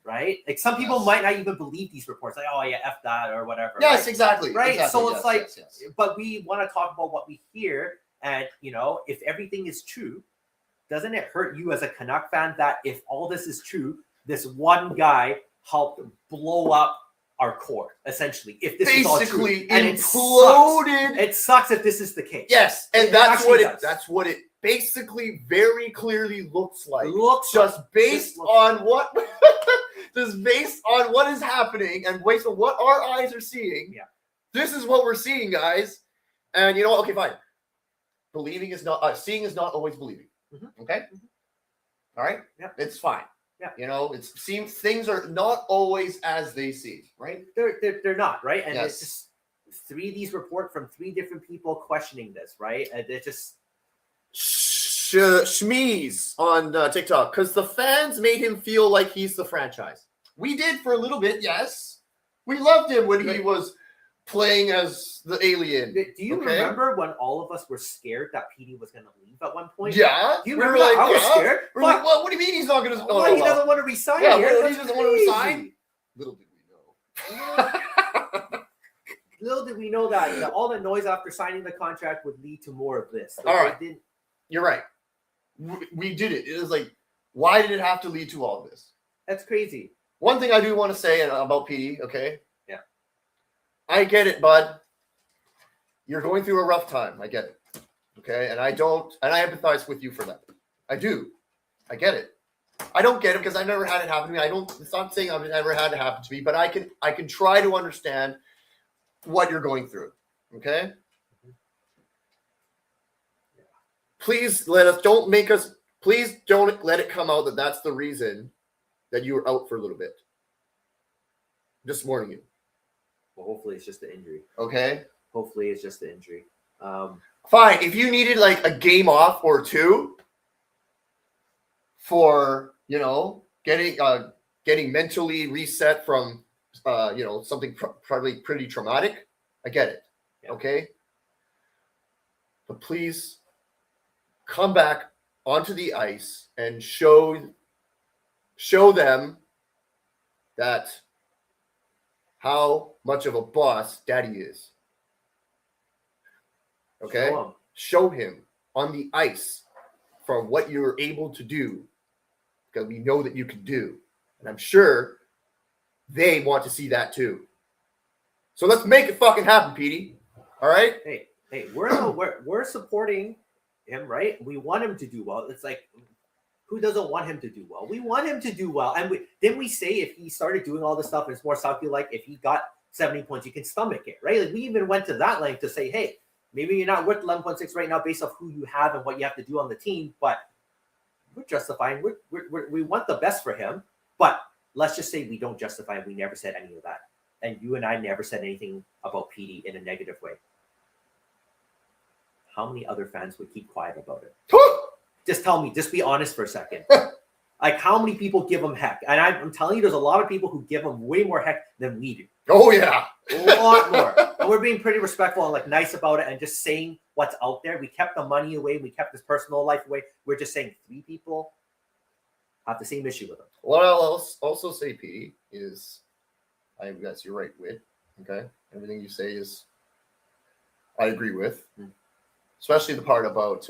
Right? Like some people Yes. might not even believe these reports. Like, oh yeah, F that or whatever. Yes, right? exactly. Right. Exactly. So Yes, it's like, yes. but we want to talk about what we hear. And, if everything is true, doesn't it hurt you as a Canuck fan that if all this is true, this one guy helped blow up our core, essentially? If this is all true. Basically And imploded. it sucks if this is the case. Yes, and It that's actually what does. that's what it basically very clearly looks like. Looks Just like- based looks on what just based on what is happening and based on what our eyes are seeing. Yeah. This is what we're seeing, guys. And you know what? Okay, fine. Believing is not seeing is not always believing. Mhm. Okay? All right? Yeah. It's fine. Yeah. It seems things are not always as they seem, right? They're not, right? And Yes. it's just three of these report from three different people questioning this, right? And it just Shmeez on TikTok because the fans made him feel like he's the franchise. We did for a little bit, yes. We loved him when he was playing as the alien. Do you okay? remember when all of us were scared that Petey was going to leave at one point? Yeah. Do you We remember were that? I was yeah. scared. We're like, well, what do you mean he's not going to? He doesn't want to resign Yeah, here. well, he That's doesn't want to crazy. resign. Little did we know. Little did we know that all the noise after signing the contract would lead to more of this. All right. They didn't. You're right. We did it. It was like, why did it have to lead to all of this? That's crazy. One thing I do want to say about Petey, okay? Yeah. I get it, bud. You're going through a rough time. I get it. Okay? And I empathize with you for that. I do. I get it. I don't get it because I never had it happen to me. It's not saying I've never had it happen to me, but I can try to understand what you're going through. Okay? Please please don't let it come out that that's the reason that you were out for a little bit. Just warning you. Well, hopefully it's just the injury. Okay? Hopefully it's just the injury. Fine. If you needed like a game off or two for, getting mentally reset from, something probably pretty traumatic, I get it. Yeah. Okay? But please come back onto the ice and show them that how much of a boss Daddy is. Okay? Show him on the ice for what you're able to do, because we know that you can do. And I'm sure they want to see that too. So let's make it fucking happen, Petey. All right? Hey, we're supporting him, right? We want him to do well. It's like, who doesn't want him to do well? We want him to do well. And didn't we say if he started doing all this stuff and it's more Southie-like, if he got 70 points, you can stomach it, right? Like we even went to that length to say, hey, maybe you're not worth 11.6 right now based off who you have and what you have to do on the team, but we're justifying. We want the best for him, but let's just say we don't justify it. We never said any of that. And you and I never said anything about Petey in a negative way. How many other fans would keep quiet about it? Just tell me. Just be honest for a second. Like, how many people give him heck? And I'm telling you, there's a lot of people who give him way more heck than we do. Oh, yeah. A lot more. And we're being pretty respectful and, nice about it and just saying what's out there. We kept the money away. We kept his personal life away. We're just saying 3 people have the same issue with him. What I'll also say, Petey, is I guess you're right with. Okay? Everything you say is I agree with. Especially the part about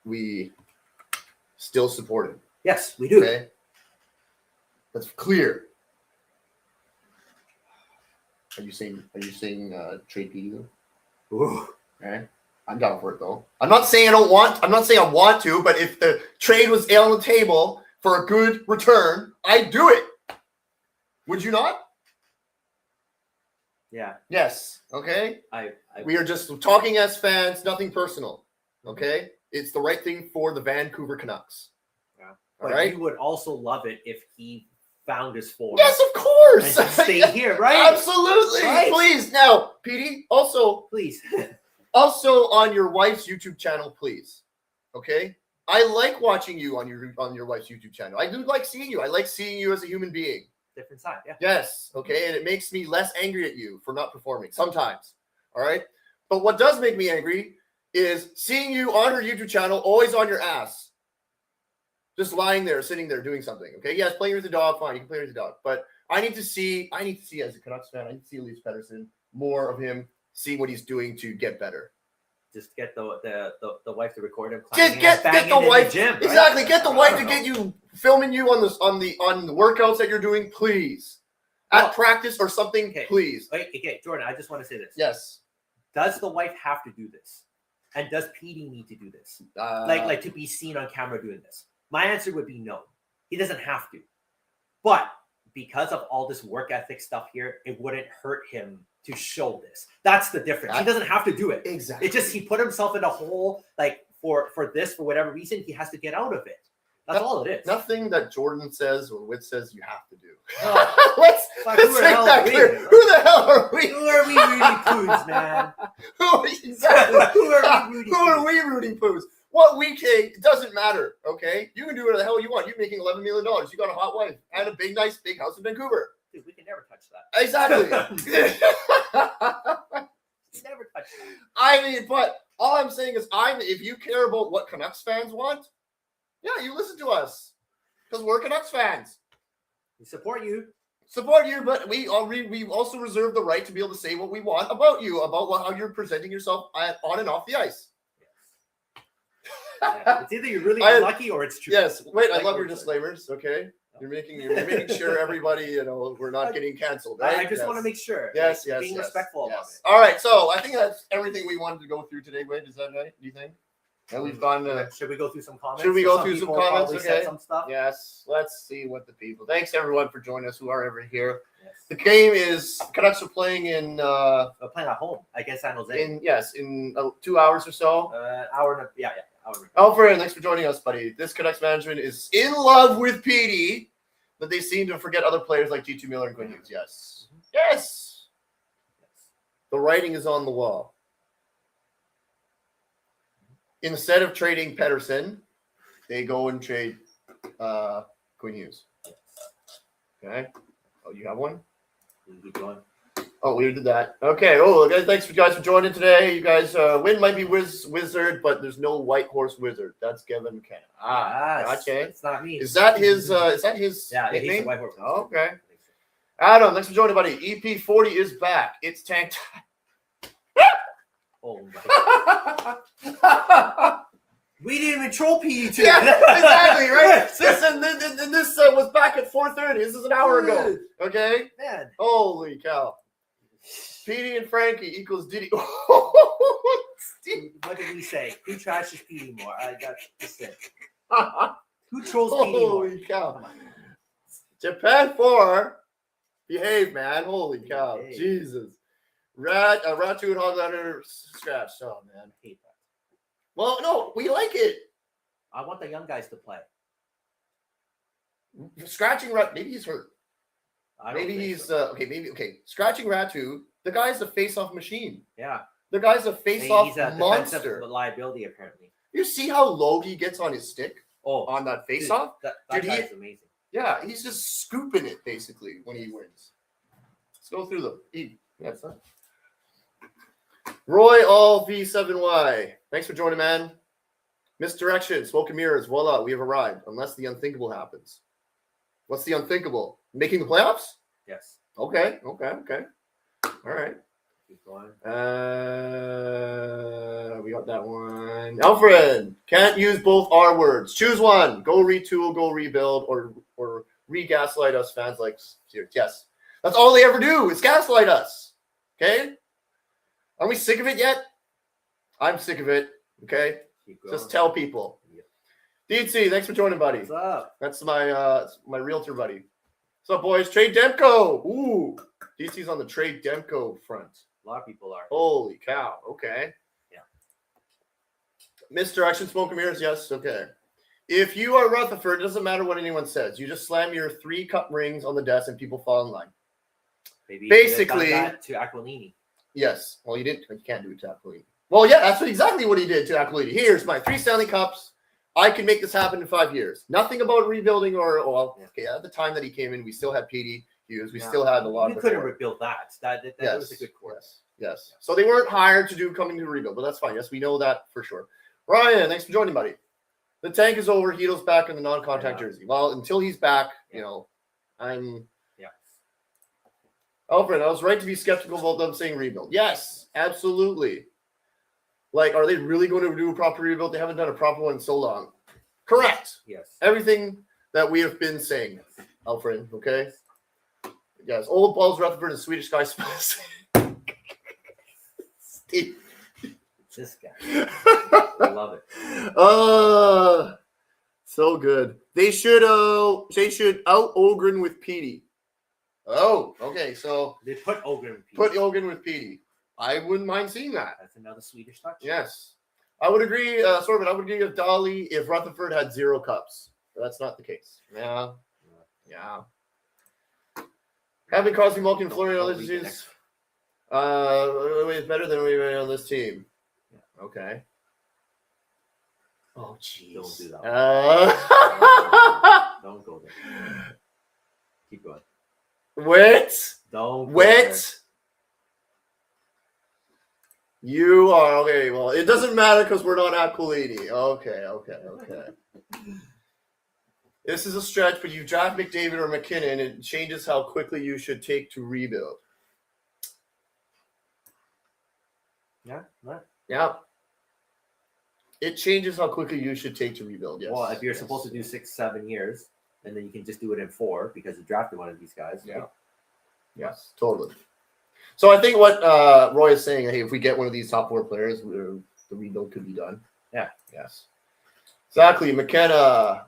we still support him. Yes, we do. Okay, that's clear. Are you saying trade Petey though? Ooh. Okay, I'm down for it though. I'm not saying I don't want. I'm not saying I want to, but if the trade was on the table for a good return, I'd do it. Would you not? Yeah, Yes. Okay. I We are just talking as fans, nothing personal. Okay, it's the right thing for the Vancouver Canucks. Yeah. All But right. you would also love it if he found his form. Yes, of course. And stay here, right? Absolutely. Right? Please. Now, Petey, also Please. on your wife's YouTube channel, please. Okay. I like watching you on your wife's YouTube channel. I do like seeing you. I like seeing you as a human being. Different side, yeah. Yes. Okay. And it makes me less angry at you for not performing sometimes. All right. But what does make me angry is seeing you on her YouTube channel, always on your ass. Just lying there, sitting there, doing something. Okay. Yes, playing with the dog, fine. You can play with the dog. But I need to see as a Canucks fan, I need to see Elias Pettersson, more of him, see what he's doing to get better. Just get the wife to record him. Just climbing get and banging the in wife. gym, right? Exactly. Get the I wife don't to know. get you filming you on the workouts that you're doing, please. Well, At practice or something, okay. please. Wait, okay, Jordan, I just want to say this. Yes. Does the wife have to do this? And does Petey need to do this? Like to be seen on camera doing this? My answer would be no. He doesn't have to. But because of all this work ethic stuff here, it wouldn't hurt him to show this. That's the difference. He doesn't have to do it. Exactly. It's just he put himself in a hole, like for whatever reason, he has to get out of it. That's all it is. Nothing that Jordan says or Witt says you have to do. Oh. let's Fuck, let's who the make hell that are we? clear. Who the hell are we? Who are we Rudy Poos, man? Exactly. Who are we Rudy Who are Poos? we, Rudy Poos? What we take, it doesn't matter, okay? You can do whatever the hell you want. You're making $11 million. You got a hot wife and a nice big house in Vancouver. Dude, we can never touch that. Exactly. Never touch that. I mean, but all I'm saying is, if you care about what Canucks fans want, yeah, you listen to us because we're Canucks fans. We support you. Support you, but we also reserve the right to be able to say what we want about you, about how you're presenting yourself on and off the ice. Yeah. It's either you're really I- unlucky or it's true. Yes. Wait, I Like love we're your saying. disclaimers. Okay, you're making sure everybody, we're not getting canceled. Right? I just Yes. want to make sure. Yes, like, yes, being yes, respectful about yes. it. All right, so I think that's everything we wanted to go through today, Wade. Is that right? Do you think? And we've gone to. Should we go through some comments? Should we go Some through some people comments? probably said Okay. some stuff. Yes, let's see what the people. Thanks everyone for joining us who are ever here. Yes. The game is Canucks are playing in We're playing at home against San Jose. in 2 hours or so. Hour and a, hour. And a, Alfred, thanks for joining us, buddy. This Canucks management is in love with Petey, but they seem to forget other players like G2 Miller and Quinn Hughes. Yes. Yes. The writing is on the wall. Instead of trading Pettersson, they go and trade Quinn Hughes. Okay. Oh, you have one? We keep going. Oh, we did that. Okay. Oh, guys, thanks for guys for joining today. You guys, Win might be Wizard, but there's no White Horse Wizard. That's Kevin McKenna. Gotcha. It's not me. Is that his? Yeah, he's nickname? the White Horse. Oh, okay. Adam, thanks for joining, buddy. EP40 is back. It's tank Oh my. time. We didn't even troll PE too. Yeah, exactly, right? This was back at 4:30. This is an hour ago. Okay? Man. Holy cow. Petey and Frankie equals Diddy. What did we say? Who trashes Petey more? I got to say. Who trolls Petey more? Holy cow. Japan 4. Behave, man. Holy cow. Behave. Jesus. Ratu and Hoglander scratch. Oh, man. I hate that. Well, no, we like it. I want the young guys to play. Scratching Rat. Maybe he's hurt. I don't Maybe think he's so. okay. Scratching Ratu. The guy's a face-off machine. Yeah. The guy's a face-off He's a monster. defensive liability apparently. You see how low he gets on his stick Oh, on that dude, face-off? That Dude, guy's amazing. Yeah, he's just scooping it basically when he wins. Let's go through them. Yeah, son. Roy All V7Y. Thanks for joining, man. Misdirection, smoke and mirrors. Voila, we have arrived. Unless the unthinkable happens. What's the unthinkable? Making the playoffs? Yes. Okay. All right. Keep going. We got that one. Alfred, can't use both R words. Choose one. Go retool, go rebuild, or re-gaslight us fans like Sears. Yes. That's all they ever do is gaslight us. Okay? Are we sick of it yet? I'm sick of it. Okay? Keep going. Just tell people. Yep. DC, thanks for joining, buddy. What's up? That's my realtor buddy. What's up, boys? Trade Demko. Ooh. DC's on the trade Demko front. A lot of people are. Holy cow. Okay. Yeah. Misdirection, smoke and mirrors. Yes. Okay. If you are Rutherford, it doesn't matter what anyone says. You just slam your 3 cup rings on the desk and people fall in line. Maybe Basically- you could've done that to Aquilini. Yes. Well, you didn't. You can't do it to Aquilini. Well, yeah, that's exactly what he did to Aquilini. Here's my 3 Stanley Cups. I can make this happen in 5 years. Nothing about rebuilding okay, at the time that he came in, we still had Petey-dise. We still had a lot You of could have rebuilt that. That was a good course. Yes. So they weren't hired to coming to rebuild, but that's fine. Yes, we know that for sure. Ryan, thanks for joining, buddy. The tank is over. Hedo's back in the non-contact jersey. Well, until he's back, I'm. Yeah. Alfred, I was right to be skeptical about them saying rebuild. Yes, absolutely. Like, are they really going to do a proper rebuild? They haven't done a proper one in so long. Correct. Yes. Everything that we have been saying, Alfred. Okay. Yes. Old Balls Rutherford and Swedish guy. Steve. This guy. I love it. So good. They should out Ogren with Petey. Oh, okay. So They put Ogren. put Ogren with Petey. I wouldn't mind seeing that. That's another Swedish touch. Yes. I would agree, Sorvin, I would agree with Dolly if Rutherford had 0 cups. But that's not the case. Yeah. Having Crosby, Malkin, and Fleury on this is is better than we were on this team. Yeah. Okay. Oh, jeez. Don't do that. Don't go there. Keep going. Wet. Don't. Go Wet. You are okay. Well, it doesn't matter because we're not at Aquilini. Okay. This is a stretch, but you draft McDavid or McKinnon, it changes how quickly you should take to rebuild. there. Yeah. Yeah. It changes how quickly you should take to rebuild. Yes. Well, if you're supposed to do 6-7 years, and then you can just do it in 4 because you drafted one of these guys. Yeah. Right? Yes, totally. So I think what Roy is saying, hey, if we get one of these top 4 players, the rebuild could be done. Yeah. Yes. Exactly. McKenna.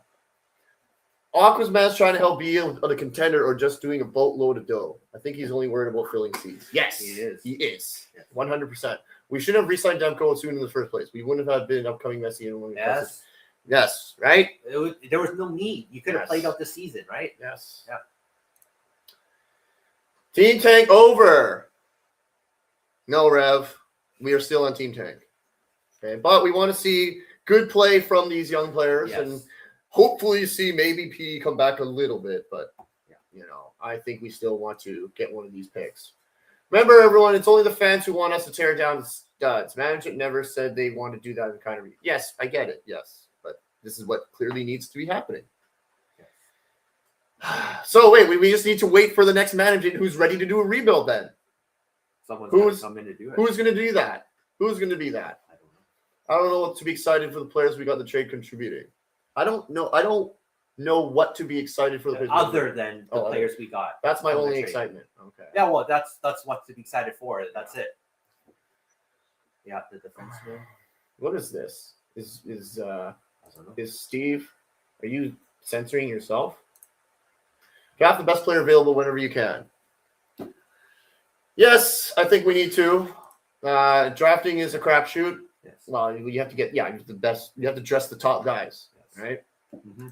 Aquasman's trying to help be a contender or just doing a boatload of dough. I think he's only worried about filling seats. Yes. He is. He is. Yes. 100%. We should have re-signed Demko soon in the first place. We wouldn't have been upcoming Messi. And Yes. Yes. Right? There was no need. You could have Yes. played out the season, right? Yes. Yeah. Team Tank over. No, Rev. We are still on Team Tank. Okay. But we want to see good play from these young players Yes. and hopefully see maybe P come back a little bit. But, I think we still want to get one of these picks. Remember, everyone, it's only the fans who want us to tear down the studs. Management never said they want to do that in kind of. Yes, I get it. Yes. But this is what clearly needs to be happening. So wait, we just need to wait for the next management who's ready to do a rebuild then. Someone's Who's- going to come in to do it. Who's going to do that? Who's going to be that? I don't know. I don't know what to be excited for the players we got in the trade contributing. I don't know what to be excited for the players. Other than the Oh, players we got. That's my from the only trade. excitement. Okay. Yeah, well, that's what to be excited for. That's it. Yeah, the defenseman. What is this? Is I don't know. Steve? Are you censoring yourself? Draft the best player available whenever you can. Yes, I think we need to. Drafting is a crapshoot. Yes. Well, you have to get the best. You have to dress the top guys, Yes. right? Mm-hmm.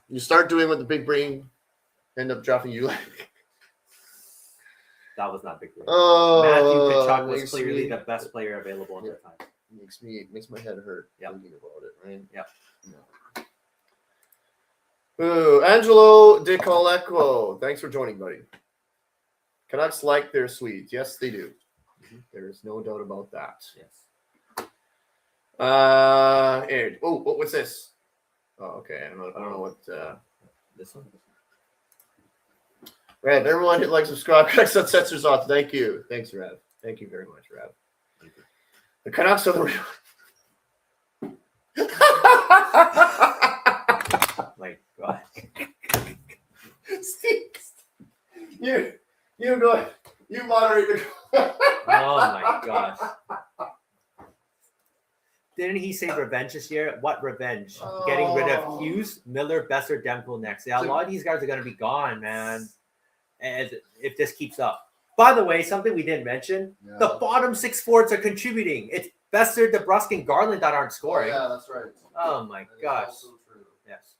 You start doing what the big brain end up drafting you like. That was not big. Matthew Oh, Tkachuk was makes clearly me- the best player available at the time. makes my head hurt Yep. thinking about it, right? Yep. No. Ooh, Angelo De Coleco, thanks for joining, buddy. Canucks like their Swedes. Yes, they do. Mhm. There is no doubt about that. Yes. Ed. Oh, what's this? Oh, okay. I don't know what. This one. Rev, everyone hit like, subscribe. Canucks Uncensored off. Thank you. Thanks, Rev. Thank you very much, Rev. The Canucks are the real. My God. Steve, you go ahead. You moderate the. Oh my gosh. Didn't he say revenge this year? What revenge? Getting rid of Hughes, Miller, Besser, Demko next. Yeah, a lot of these guys are going to be gone, man. And if this keeps up. By the way, something we didn't mention: the bottom six forwards are contributing. It's Besser, DeBrusk, and Garland that aren't scoring. Yeah, that's right. Oh my That is gosh. also true. Yes.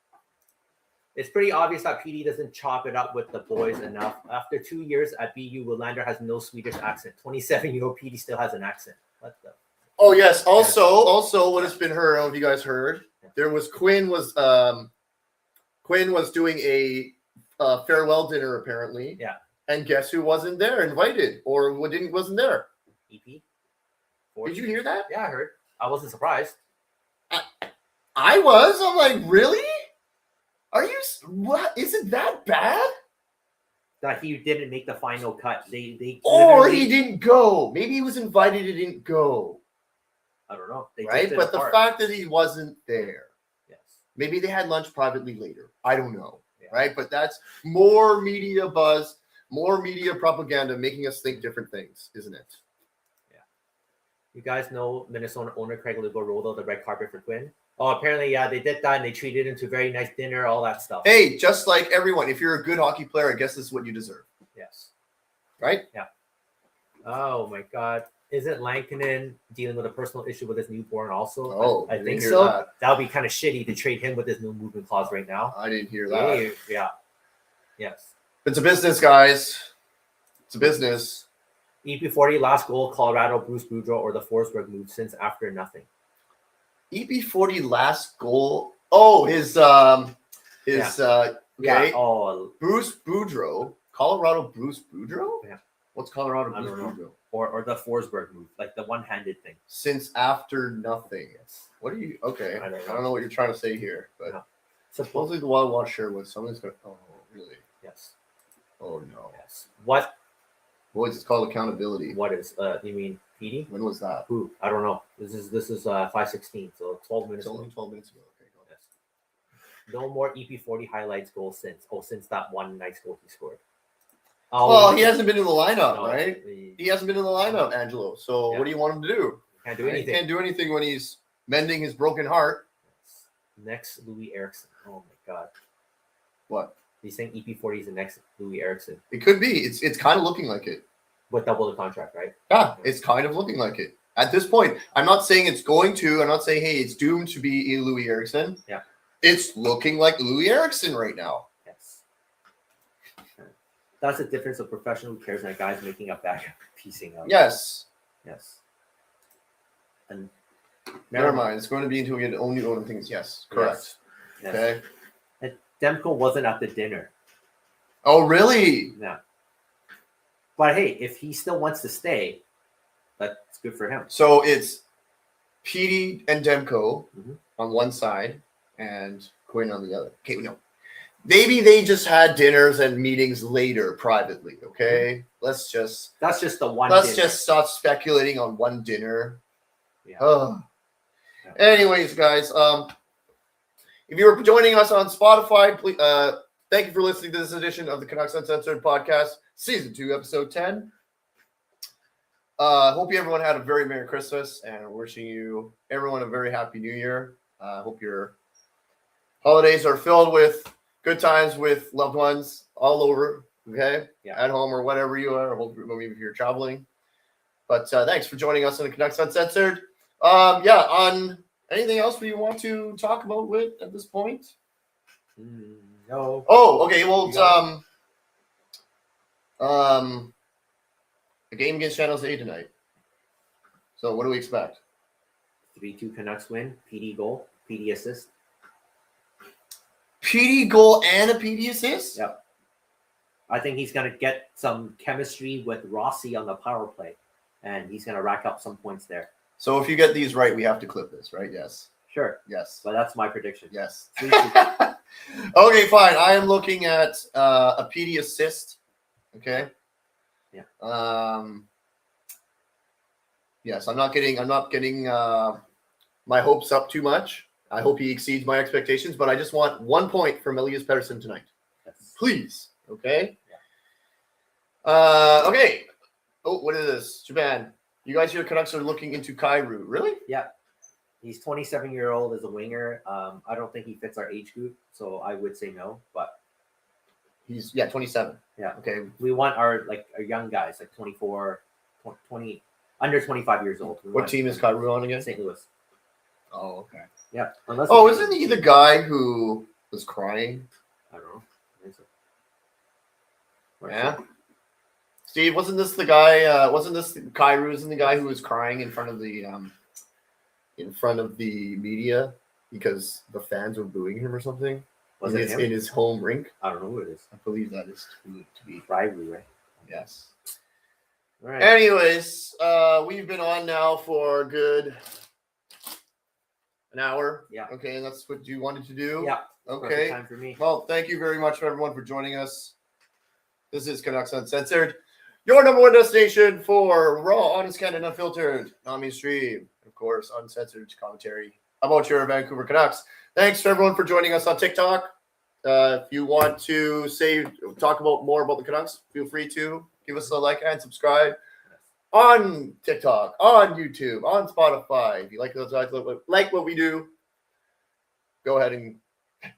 It's pretty obvious that PD doesn't chop it up with the boys enough. After 2 years at BU, Willander has no Swedish accent. 27-year-old PD still has an accent. What the? Oh yes. Also, what has been heard? I don't know if you guys heard. There was Quinn was doing a farewell dinner apparently. Yeah. And guess who wasn't there? Invited or wasn't there? EP? Did you hear that? Yeah, I heard. I wasn't surprised. I was. I'm like, really? Are you? What? Is it that bad? That he didn't make the final cut. They Or literally- he didn't go. Maybe he was invited. He didn't go. I don't know. They Right. drifted But apart. the fact that he wasn't there. Yes. Maybe they had lunch privately later. I don't know. Yeah. Right. But that's more media buzz, more media propaganda making us think different things, isn't it? You guys know Minnesota owner Craig Lugo rolled out the red carpet for Quinn? Oh, apparently, yeah, they did that and they treated him to a very nice dinner, all that stuff. Hey, just like everyone, if you're a good hockey player, I guess this is what you deserve. Yes. Right? Oh my God. Isn't Lankinen dealing with a personal issue with his newborn also? Oh, I didn't think hear so. that. That would be kind of shitty to trade him with his no movement clause right now. I didn't hear that. Yeah. Yes. It's a business, guys. It's a business. EP40 last goal, Colorado, Bruce Boudreau, or the Forsberg move since after nothing. EP40 last goal. Oh, okay. Yeah. Oh, Bruce Boudreau. Colorado Bruce Boudreau? Yeah. What's Colorado I Bruce don't know. Boudreau? or the Forsberg move, like the one-handed thing. Since after nothing. Yes. What are you? Okay. I I don't don't know. know what you're trying to say here, but No. supposedly the Wild want to share with someone's going to. Oh, really? Yes. Oh, no. Yes. What Boys, it's called accountability. is you mean PD? When was that? Who? I don't know. This is 5:16, so 12 minutes. It's only ago. 12 minutes ago. Okay, go ahead. Yes. No more EP40 highlights goals since that one nice goal he scored. Well, he hasn't been in the lineup, no, right? He He hasn't been in the lineup, Angelo. So Yeah. what do you want him to do? can't do He anything. can't do anything when he's mending his broken heart. Next, Louis Eriksson. Oh my God. What? He's saying EP40 is the next Louis Eriksson It could be. It's kind of looking like it. with double the contract, right? Yeah, it's kind of looking like it. At this point, I'm not saying it's going to. I'm not saying, hey, it's doomed to be a Louis Eriksson. Yeah. It's looking like Louis Eriksson right now. Yes. That's the difference of professional who cares and a guy's making a back piecing out. Yes. Yes. And Never mind. It's going to be until we get only own things. Yes. Correct. Yes. Okay. And Demko wasn't at the dinner. Oh, really? Yeah. But hey, if he still wants to stay, that's good for him. So it's Petey and Demko Mhm. on one side and Quinn on the other. Okay, no. Maybe they just had dinners and meetings later privately. Okay, let's just That's just the one. let's dinner. just stop speculating on one dinner. Yeah. Ugh. Yeah. Anyways, guys, if you were joining us on Spotify, please, thank you for listening to this edition of the Canucks Uncensored podcast, season 2, episode 10. Hope everyone had a very Merry Christmas and wishing you everyone a very Happy New Year. Hope your holidays are filled with good times with loved ones all over, okay? Yeah. At home or whatever you are. Hope maybe if you're traveling. But thanks for joining us on the Canucks Uncensored. On anything else we want to talk about with at this point? No. Oh, okay. Well, You it's got a game against Channels A tonight. So what do we expect? 3-2 Canucks win. PD goal. PD assist. PD goal and a PD assist? Yep. I think he's gonna get some chemistry with Rossi on the power play, and he's gonna rack up some points there. So if you get these right, we have to clip this, right? Yes. Sure. Yes. But that's my prediction. Yes. 3-2. Okay, fine. I am looking at a PD assist Okay. Yeah. Yes, I'm not getting my hopes up too much. I hope he exceeds my expectations, but I just want 1 point from Elias Pettersson tonight. Yes. Please. Okay. Yeah. Okay. Oh, what is this? Japan. You guys here, Canucks are looking into Kairu. Really? Yeah. He's 27-year-old as a winger. I don't think he fits our age group, so I would say no. But He's 27. yeah, Okay. we want our young guys, like 24, 20, under 25 years old. What team is Kairu on again? St. Louis. Oh, okay. Yeah. Unless Oh, isn't he the guy who was crying? I don't know. I think so. Yeah. Steve, wasn't this the guy? Wasn't this Kairu? Isn't the guy who was crying in front of the media because the fans were booing him or something? Was it him? In his home rink? I don't know who it is. I believe that is to be. Rivalry, right? Yes. All right. Anyways, we've been on now for a good an hour. Yeah. Okay, and that's what you wanted to do? Yeah. Okay. Perfect time for me. Well, thank you very much for everyone for joining us. This is Canucks Uncensored, your number one destination for raw, honest, candid, unfiltered, non-mainstream, of course, uncensored commentary about your Vancouver Canucks. Thanks to everyone for joining us on TikTok. If you want to talk about more about the Canucks, feel free to give us a like and subscribe on TikTok, on YouTube, on Spotify. If you like what we do, go ahead and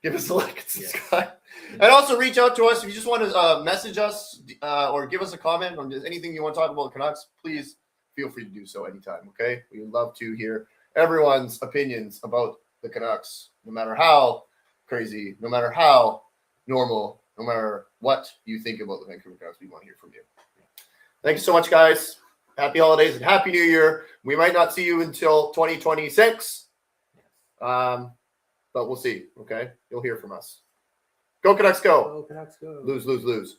give us a like and subscribe. And also reach out to us if you just want to message us or give us a comment on anything you want to talk about the Canucks. Please feel free to do so anytime, okay? We would love to hear everyone's opinions about the Canucks, no matter how crazy, no matter how normal, no matter what you think about the Vancouver Canucks. We want to hear from you. Thank you so much, guys. Happy holidays and Happy New Year. We might not see you until 2026. But we'll see, okay? You'll hear from us. Go Canucks, go. Go Canucks, go. Lose, lose, lose.